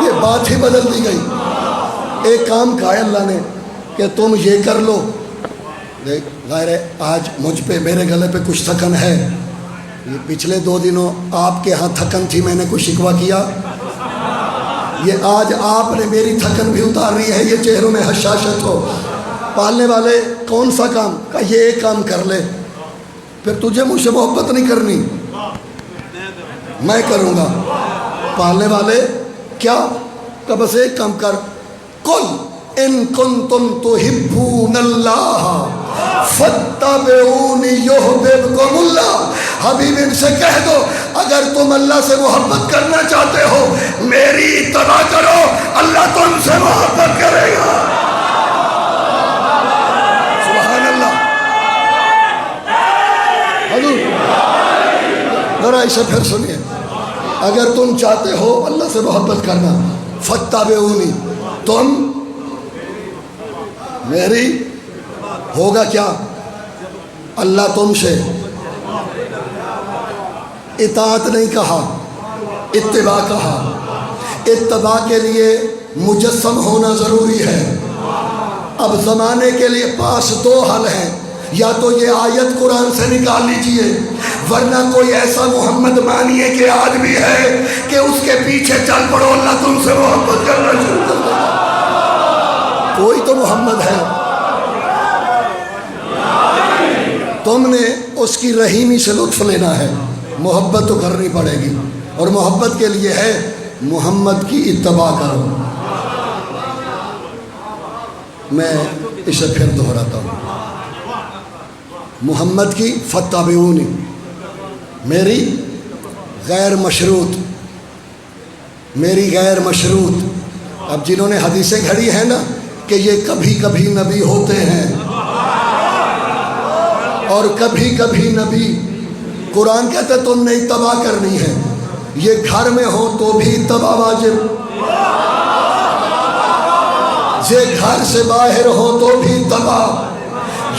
S5: یہ بات ہی بدل دی گئی. ایک کام کہا ہے اللہ نے کہ تم یہ کر لو. دیکھ ظاہر ہے آج مجھ پہ میرے گلے پہ کچھ تھکن ہے. یہ پچھلے 2 دنوں آپ کے ہاں تھکن تھی، میں نے کچھ شکوہ کیا. یہ آج آپ نے میری تھکن بھی اتار رہی ہے، یہ چہروں میں حشاشت ہو. پالنے والے کون سا کام؟ کہا یہ ایک کام کر لے، پھر تجھے مجھ سے محبت نہیں کرنی، میں کروں گا. پالنے والے کیا؟ کہ بس ایک کام کر. قل ان کنتم تحبون اللہ فاتبعونی یحببکم اللہ. حبیب ان سے کہہ دو اگر تم اللہ سے محبت کرنا چاہتے ہو میری اتباع کرو، اللہ تم سے محبت کرے گا. سبحان اللہ. حضور ذرا اسے پھر سنیے. اگر تم چاہتے ہو اللہ سے محبت کرنا، فاتبعونی، تم میری، ہوگا کیا؟ اللہ تم سے اطاعت نہیں کہا، اتباع کہا. اتباع کے لیے مجسم ہونا ضروری ہے. اب زمانے کے لیے پاس 2 حل ہیں، یا تو یہ آیت قرآن سے نکال لیجئے، ورنہ کوئی ایسا محمد مانیے کہ آج بھی ہے کہ اس کے پیچھے چل پڑو، اللہ تم سے محبت کرنا شروع کر دے. کوئی تو محمد ہے. تم نے اس کی رحیمی سے لطف لینا ہے، محبت تو کرنی پڑے گی. اور محبت کے لیے ہے محمد کی اتباع کرو. میں اسے پھر دہراتا ہوں. محمد کی فاتبعونی، میری غیر مشروط، میری غیر مشروط. اب جنہوں نے حدیثیں گھڑی ہیں نا کہ یہ کبھی کبھی نبی ہوتے ہیں اور کبھی کبھی نبی، قرآن کہتا ہے تم نے اتباع کرنی ہے. یہ گھر میں ہو تو بھی اتباع واجب، یہ گھر سے باہر ہو تو بھی اتباع،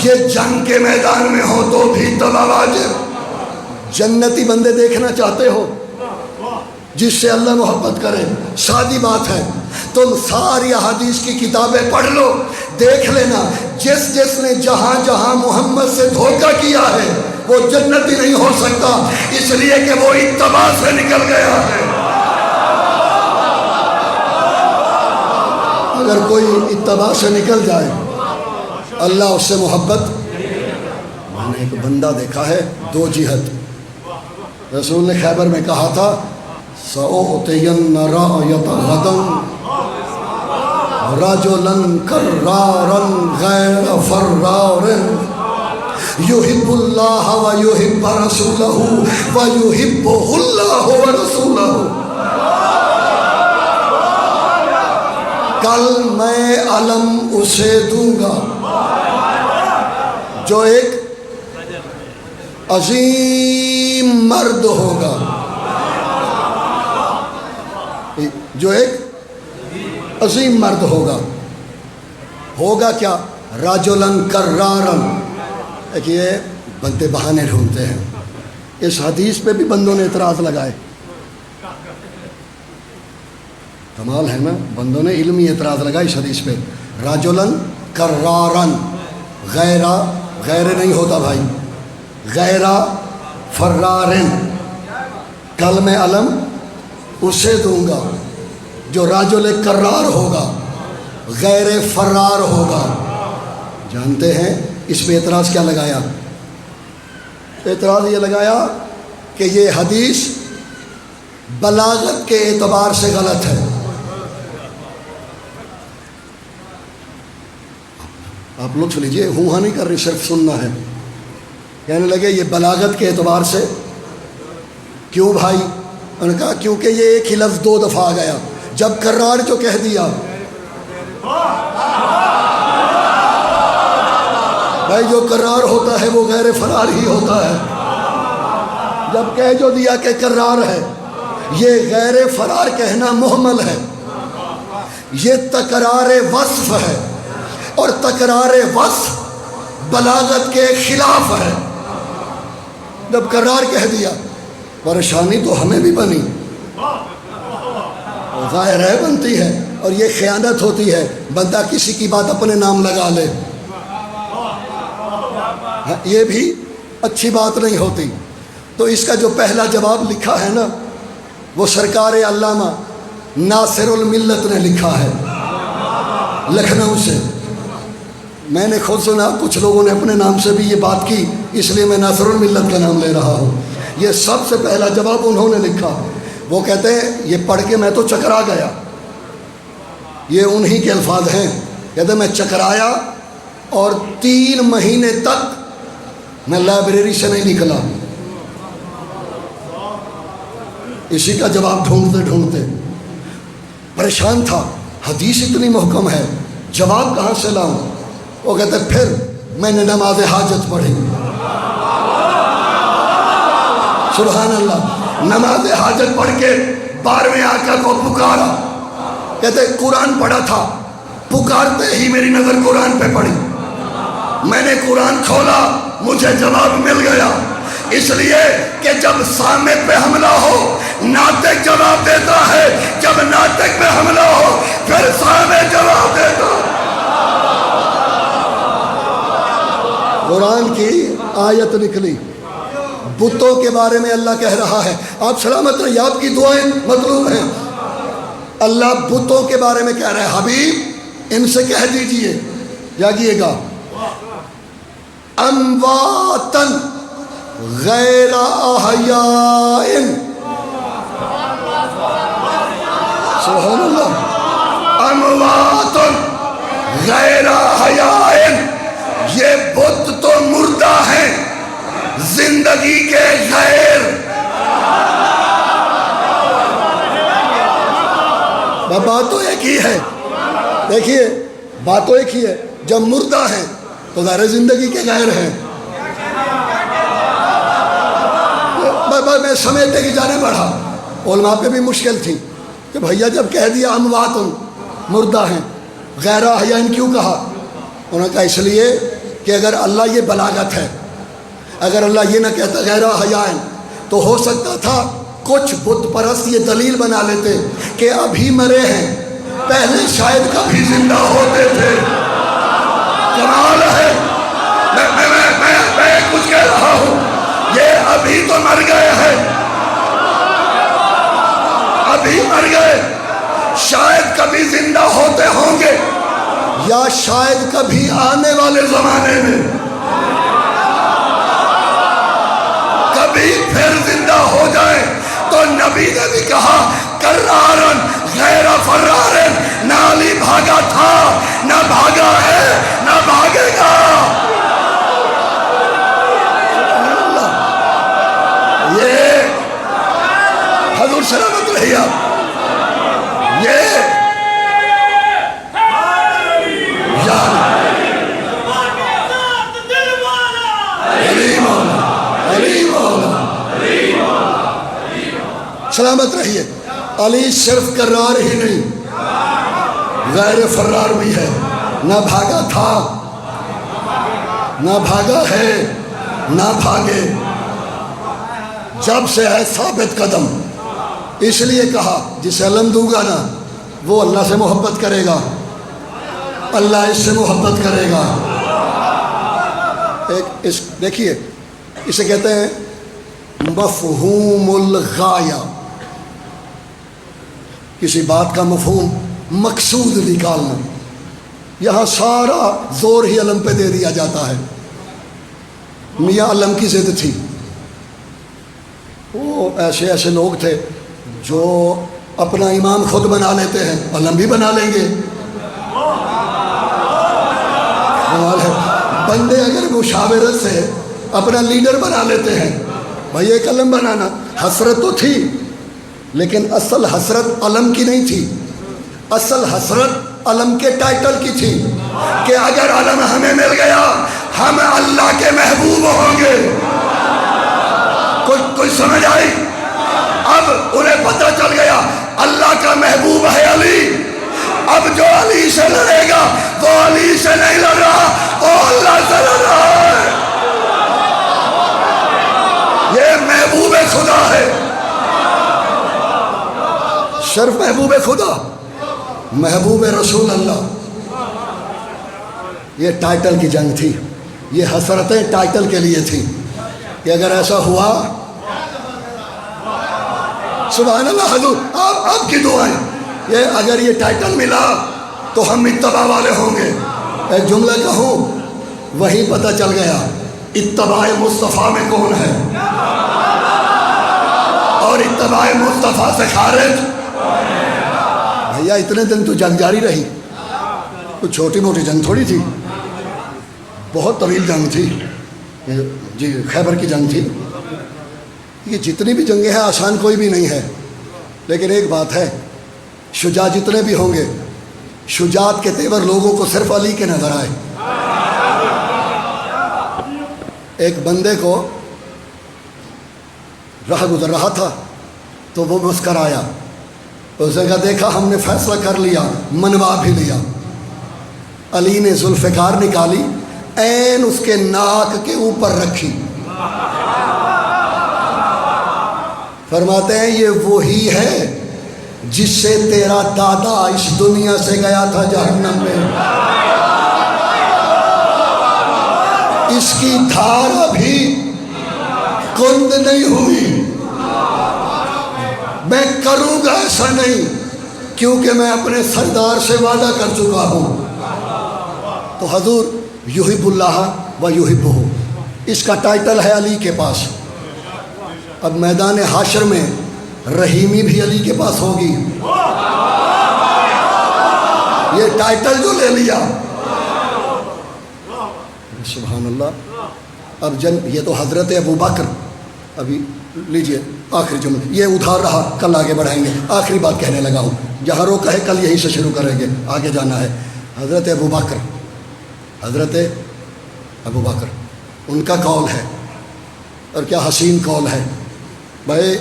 S5: یہ جنگ کے میدان میں ہو تو بھی اتباع واجب. جنتی بندے دیکھنا چاہتے ہو جس سے اللہ محبت کرے؟ سادی بات ہے، تم ساری احادیث کی کتابیں پڑھ لو، دیکھ لینا جس جس نے جہاں جہاں محمد سے دھوکہ کیا ہے وہ جنتی نہیں ہو سکتا، اس لیے کہ وہ اتباع سے نکل گیا ہے. اگر کوئی اتباع سے نکل جائے اللہ اس سے محبت. میں نے ایک بندہ دیکھا ہے 2 جہت. رسول نے خیبر میں کہا تھا سأعطين راية غدا رجلا كرارا غير فرار يحب الله ويحب رسوله ويحبه الله ورسوله. کل میں علم اسے دوں گا جو ایک عظیم مرد ہوگا، جو ایک عظیم مرد ہوگا. ہوگا کیا؟ رجلاً کراراً. یہ بندے بہانے ڈھونڈتے ہیں. اس حدیث پہ بھی بندوں نے اعتراض لگائے. کمال ہے نا، بندوں نے علمی اعتراض لگا اس حدیث پہ. رجلاً کراراً، غیر نہیں ہوتا بھائی، غیر فرارن. کل میں علم اسے دوں گا جو راجل کرار ہوگا، غیر فرار ہوگا. جانتے ہیں اس پہ اعتراض کیا لگایا؟ اعتراض یہ لگایا کہ یہ حدیث بلاغت کے اعتبار سے غلط ہے. آپ لطف لیجئے، ہوں ہاں نہیں کر رہی، صرف سننا ہے. کہنے لگے یہ بلاغت کے اعتبار سے. کیوں بھائی؟ انہوں نے کہا کیونکہ یہ ایک ہی لفظ 2 دفعہ آ گیا. جب کرار جو کہہ دیا، بھائی جو کرار ہوتا ہے وہ غیر فرار ہی ہوتا ہے. جب کہہ جو دیا کہ کرار ہے، یہ غیر فرار کہنا محمل ہے، یہ تکرار وصف ہے، اور تکرار وصف بلاغت کے خلاف ہے. جب کرار کہہ دیا، پریشانی تو ہمیں بھی بنی، ظاہر ہے بنتی ہے، اور یہ خیانت ہوتی ہے، بندہ کسی کی بات اپنے نام لگا لے، یہ بھی اچھی بات نہیں ہوتی. تو اس کا جو پہلا جواب لکھا ہے نا، وہ سرکار علامہ ناصر الملت نے لکھا ہے لکھنؤ سے. میں نے خود سنا، کچھ لوگوں نے اپنے نام سے بھی یہ بات کی، اس لیے میں ناصر الملت کا نام لے رہا ہوں. یہ سب سے پہلا جواب انہوں نے لکھا. وہ کہتے ہیں یہ پڑھ کے میں تو چکرا گیا. یہ انہی کے الفاظ ہیں. کہتے ہیں میں چکرایا اور 3 مہینے تک میں لائبریری سے نہیں نکلا. اسی کا جواب ڈھونڈتے ڈھونڈتے پریشان تھا. حدیث اتنی محکم ہے، جواب کہاں سے لاؤں؟ وہ کہتے پھر میں نے نماز حاجت پڑھی. سبحان اللہ. نماز حاجت پڑھ کے 12ویں آقا کو پکارا. کہتے قرآن پڑھا تھا، پکارتے ہی میری نظر قرآن پہ پڑی. میں نے قرآن کھولا، مجھے جواب مل گیا. اس لیے کہ جب سامت پہ حملہ ہو ناطق جواب دیتا ہے، جب ناطق پہ حملہ ہو پھر سامت جواب دیتا. قرآن کی آیت نکلی، بتوں کے بارے میں اللہ کہہ رہا ہے. آپ سلامت رہیے، آپ کی دعائیں مطلوب ہیں. اللہ بتوں کے بارے میں کہہ رہا ہے، حبیب ان سے کہہ دیجئے، جاگیے گا، امواتن غیر احیاء. سبحان اللہ. امواتن غیر احیاء، یہ بت تو مردہ ہیں، زندگی کے غیر. بات تو ایک ہی ہے. دیکھیے بات تو ایک ہی ہے. جب مردہ ہیں تو ظاہر زندگی کے غیر ہیں. میں سمیٹنے کی جانے بڑھا. علماء پہ بھی مشکل تھی کہ بھیا جب کہہ دیا اموات مردہ ہیں، غیر احیاء کیوں کہا؟ انہوں نے کہا اس لیے کہ اگر اللہ، یہ بلاغت ہے، اگر اللہ یہ نہ کہتا غیر احیاء تو ہو سکتا تھا کچھ بت پرست یہ دلیل بنا لیتے کہ ابھی مرے ہیں، پہلے شاید کبھی زندہ ہوتے تھے. کمال ہے. میں کچھ کہہ رہا ہوں، یہ ابھی تو مر گئے ہیں، ابھی مر گئے، شاید کبھی زندہ ہوتے ہوں گے، یا شاید کبھی آنے والے زمانے میں کبھی پھر زندہ ہو جائے. تو نبی نے بھی کہا کرارن غیر فرارن، نہ علی بھاگا تھا، نہ بھاگا ہے، نہ بھاگے گا. یہ حضور سلامت رہیے. یہ سلامت رہیے. علی صرف کرار ہی نہیں، غیر فرار بھی ہے. نہ بھاگا تھا، نہ بھاگا ہے، نہ بھاگے. جب سے ہے ثابت قدم. اس لیے کہا جسے علم دوں گا نا وہ اللہ سے محبت کرے گا، اللہ اس سے محبت کرے گا. دیکھیے اسے کہتے ہیں مفہوم الغایہ. کسی بات کا مفہوم، مقصود نکالنا. یہاں سارا زور ہی علم پہ دے دیا جاتا ہے. میاں علم کی ضد تھی، وہ ایسے ایسے لوگ تھے جو اپنا امام خود بنا لیتے ہیں، علم بھی بنا لیں گے. بندے اگر مشاورت سے اپنا لیڈر بنا لیتے ہیں، بھائی ایک علم بنانا حسرت تو تھی، لیکن اصل حسرت علم کی نہیں تھی، اصل حسرت علم کے ٹائٹل کی تھی کہ اگر علم ہمیں مل گیا ہم اللہ کے محبوب ہوں گے. کوئی سمجھ آئی؟ اب انہیں پتہ چل گیا اللہ کا محبوب ہے علی. اب جو علی سے لڑے گا وہ علی سے نہیں لڑ رہا، وہ اللہ سے لڑ رہا ہے. یہ محبوب خدا ہے، صرف محبوب خدا، محبوب رسول اللہ. یہ ٹائٹل کی جنگ تھی، یہ حسرتیں ٹائٹل کے لیے تھی کہ اگر ایسا ہوا. سبحان اللہ. حضور آپ کی دعائیں، یہ اگر یہ ٹائٹل ملا تو ہم اتباع والے ہوں گے. ایک جملہ کہوں، وہیں پتہ چل گیا اتباع مصطفیٰ میں کون ہے اور اتباع مصطفیٰ سے خارج. بھیا اتنے دن تو جنگ جاری رہی، کچھ چھوٹی موٹی جنگ تھوڑی تھی، بہت طویل جنگ تھی. جی خیبر کی جنگ تھی. یہ جتنی بھی جنگیں ہیں آسان کوئی بھی نہیں ہے، لیکن ایک بات ہے، شجاع جتنے بھی ہوں گے، شجاعت کے تیور لوگوں کو صرف علی کے نظر آئے. ایک بندے کو راہ گزر رہا تھا تو وہ مسکرایا، اس نے کہا دیکھا ہم نے فیصلہ کر لیا، منوا بھی لیا. علی نے ذوالفقار نکالی، عین اس کے ناک کے اوپر رکھی. فرماتے ہیں یہ وہی ہے جس سے تیرا دادا اس دنیا سے گیا تھا جہنم میں. اس کی دھار ابھی کند نہیں ہوئی. میں کروں گا ایسا نہیں، کیونکہ میں اپنے سردار سے وعدہ کر چکا ہوں. تو حضور یحب اللہ و یحبہ، اس کا ٹائٹل ہے علی کے پاس. اب میدان حشر میں رحیمی بھی علی کے پاس ہوگی. یہ ٹائٹل جو لے لیا، سبحان اللہ. اب یہ تو حضرت ابو بکر، ابھی لیجئے آخری جملہ، یہ ادھار رہا، کل آگے بڑھائیں گے. آخری بات کہنے لگا ہوں، جہاں روکا ہے کل یہیں سے شروع کریں گے، آگے جانا ہے. حضرت ابو بکر، حضرت ابو بکر، ان کا قول ہے، اور کیا حسین قول ہے. بھائی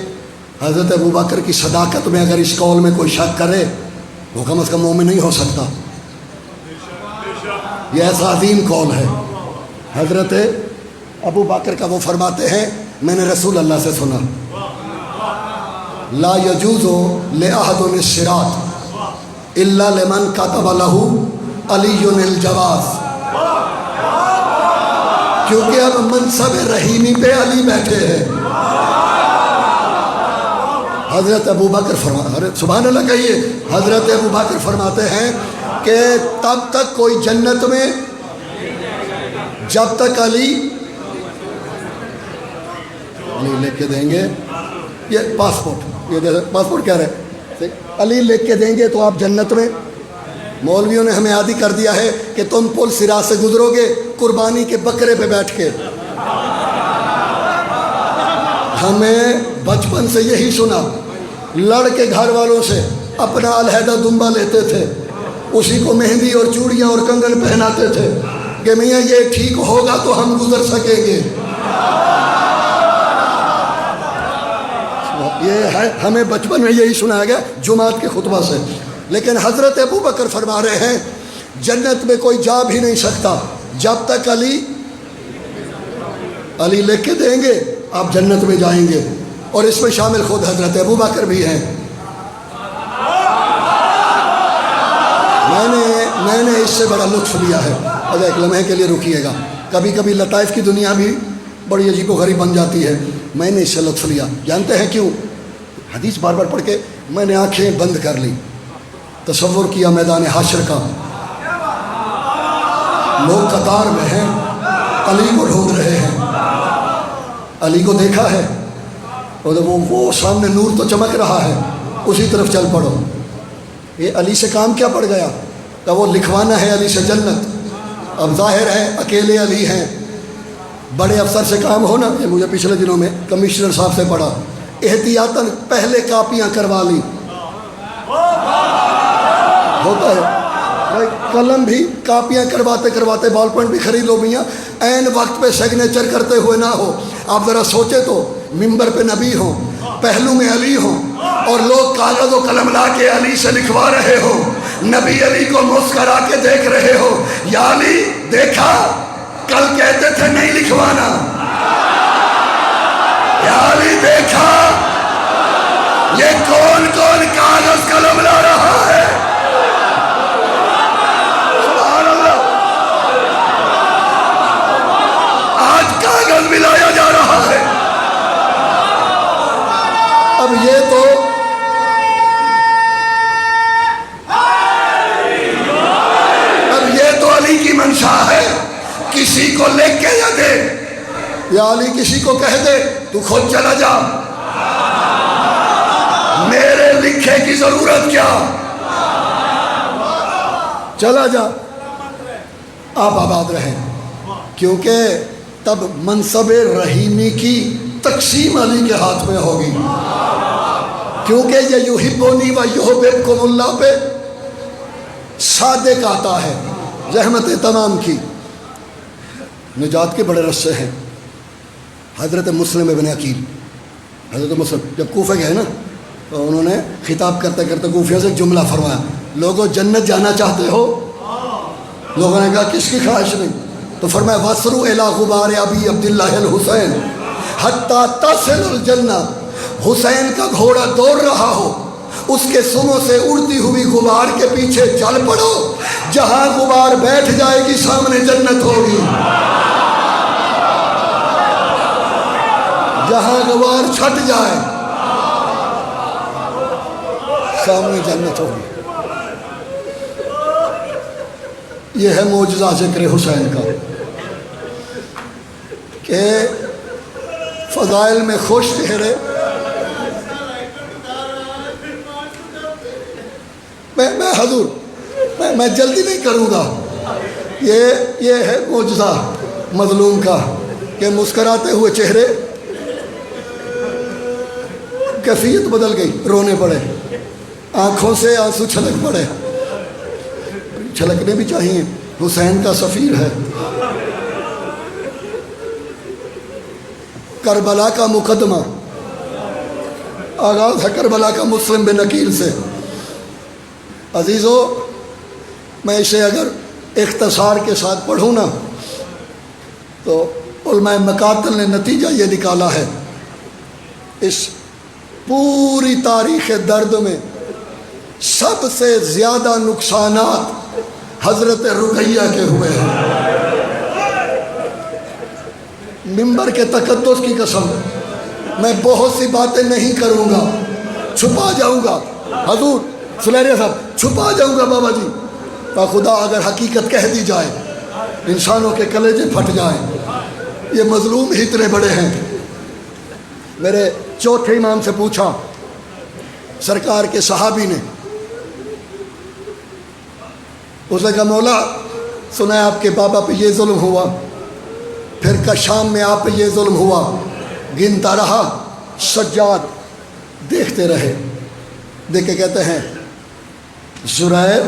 S5: حضرت ابو بکر کی صداقت میں اگر اس قول میں کوئی شک کرے وہ کم از کم مومن نہیں ہو سکتا. یہ ایسا عظیم قول ہے حضرت ابو بکر کا. وہ فرماتے ہیں میں نے رسول اللہ سے سنا، لا یجوز لأحد الصراط الا لمن كتب له علی الجواز. کیونکہ اب منصب رحیمی پہ علی بیٹھے ہیں. حضرت ابو بکر سبحان اللہ کہیے، حضرت ابو بکر فرماتے ہیں کہ تب تک کوئی جنت میں جب تک علی لکھ کے دیں گے، یہ پاسپورٹ، یہ پاسپورٹ کہہ رہے علی لکھ کے دیں گے تو آپ جنت میں. مولویوں نے ہمیں عادی کر دیا ہے کہ تم پل صراط سے گزرو گے قربانی کے بکرے پہ بیٹھ کے. ہمیں بچپن سے یہی سنا، لڑ کے گھر والوں سے اپنا علیحدہ دمبا لیتے تھے، اسی کو مہندی اور چوڑیاں اور کنگن پہناتے تھے کہ میاں یہ ٹھیک ہوگا تو ہم گزر سکیں گے. یہ ہے ہمیں بچپن میں یہی سنایا گیا جمعات کے خطبہ سے. لیکن حضرت ابو بکر فرما رہے ہیں جنت میں کوئی جا بھی نہیں سکتا جب تک علی لکھ کے دیں گے آپ جنت میں جائیں گے. اور اس میں شامل خود حضرت ابو بکر بھی ہیں. میں نے اس سے بڑا لطف لیا ہے. اگر ایک لمحے کے لیے رکیے گا، کبھی کبھی لطائف کی دنیا بھی بڑی عجیب و غریب بن جاتی ہے. میں نے اس سے لطف لیا، جانتے ہیں کیوں؟ حدیث بار بار پڑھ کے میں نے آنکھیں بند کر لی، تصور کیا میدان حشر کا، لوگ قطار میں ہیں، علی کو ڈھونڈ رہے ہیں. علی کو دیکھا ہے، وہ سامنے نور تو چمک رہا ہے، اسی طرف چل پڑو۔ یہ علی سے کام کیا پڑ گیا؟ کہ وہ لکھوانا ہے علی سے جنت۔ اب ظاہر ہے اکیلے علی ہیں، بڑے افسر سے کام ہونا۔ یہ مجھے پچھلے دنوں میں کمشنر صاحب سے پڑھا، احتیاطاً پہلے کاپیاں کروا لی۔ ہوتا ہے بھائی، قلم بھی کاپیاں کرواتے کرواتے بال پوائنٹ بھی خرید لو میاں، عین وقت پہ سگنیچر کرتے ہوئے نہ ہو۔ آپ ذرا سوچے تو، ممبر پہ نبی ہوں، پہلو میں علی ہوں، اور لوگ کاغذ و قلم لا کے علی سے لکھوا رہے ہوں، نبی علی کو مسکرا کے دیکھ رہے ہو، یا علی دیکھا کل کہتے تھے نہیں لکھوانا، یا علی دیکھا یہ کون کون کاغذ قلم لا رہا ہے۔ سبحان اللہ، آج کاغذ بھی لایا جا رہا ہے۔ اب یہ تو علی کی منشا ہے، کسی کو لکھ کے یا دے، یا علی کسی کو کہہ دے تو خود چلا جا، میرے لکھے کی ضرورت کیا، چلا جا، آپ آباد رہیں۔ کیونکہ تب منصب رحیمی کی تقسیم علی کے ہاتھ میں ہوگی، کیونکہ یہ یحبونی و یحببکم اللہ پہ صادق آتا ہے، رحمت تمام کی۔ نجات کے بڑے رسے ہیں۔ حضرت مسلم ابن عقیل، حضرت مسلم جب کوفہ گئے نا تو انہوں نے خطاب کرتے کرتے کوفیوں سے جملہ فرمایا، لوگوں جنت جانا چاہتے ہو؟ لوگوں نے کہا کس کی خواہش نہیں؟ تو فرمایا وَاسْرُوا إِلَىٰ غُبَارِ أَبِي عَبْدِ اللَّهِ الْحُسَيْنِ حَتَّىٰ تَصِلُ الْجَنَّةِ۔ حسین کا گھوڑا دوڑ رہا ہو، اس کے سنوں سے اڑتی ہوئی غبار کے پیچھے چل پڑو، جہاں غبار بیٹھ جائے گی سامنے جنت ہوگی، جہاں غبار چھٹ جائے سامنے جنت ہوگی۔ یہ ہے معجزہ ذکر حسین کا کہ فضائل میں خوش چہرے۔ میں حضور میں جلدی نہیں کروں گا، یہ ہے معجزہ مظلوم کا کہ مسکراتے ہوئے چہرے کیفیت بدل گئی، رونے پڑے، آنکھوں سے آنسو چھلک پڑے، چھلکنے بھی چاہیے، حسین کا سفیر ہے۔ کربلا کا مقدمہ آغاز ہے کربلا کا مسلم بن عقیل سے۔ عزیزو، میں اسے اگر اختصار کے ساتھ پڑھوں نا تو علماء مقاتل نے نتیجہ یہ نکالا ہے، اس پوری تاریخ درد میں سب سے زیادہ نقصانات حضرت رقیہ کے ہوئے ہیں۔ ممبر کے تقدس کی قسم، میں بہت سی باتیں نہیں کروں گا، چھپا جاؤں گا، حضور سلیریہ صاحب چھپا جاؤں گا بابا جی، تا خدا اگر حقیقت کہہ دی جائے انسانوں کے کلیجے پھٹ جائیں۔ یہ مظلوم ہی اتنے بڑے ہیں۔ میرے چوتھے امام سے پوچھا، سرکار کے صحابی نے، اس نے کہا مولا سنا ہے آپ کے بابا پہ یہ ظلم ہوا، پھر کا شام میں آپ پہ یہ ظلم ہوا، گنتا رہا، سجاد دیکھتے رہے، دیکھ کے کہتے ہیں زرائر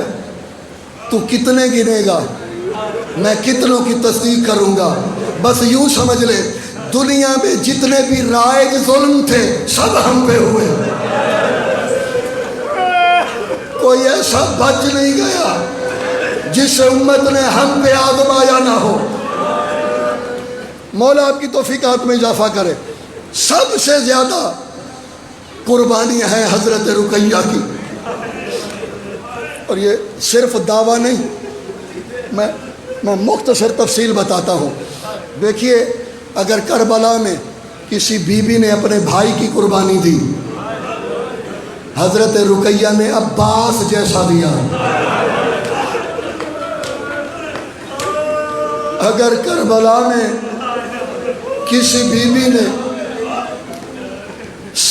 S5: تو کتنے گنے گا، میں کتنوں کی تصدیق کروں گا، بس یوں سمجھ لے دنیا میں جتنے بھی رائج ظلم تھے سب ہم پہ ہوئے، کوئی ایسا بچ نہیں گیا جس امت نے ہم پہ آزمایا نہ ہو۔ مولا آپ کی توفیقات میں اضافہ کرے۔ سب سے زیادہ قربانیاں ہیں حضرت رقیہ کی، اور یہ صرف دعویٰ نہیں، میں مختصر تفصیل بتاتا ہوں۔ دیکھیے، اگر کربلا میں کسی بیوی نے اپنے بھائی کی قربانی دی، حضرت رقیہ نے عباس جیسا دیا۔ اگر کربلا میں کسی بیوی نے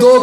S5: 2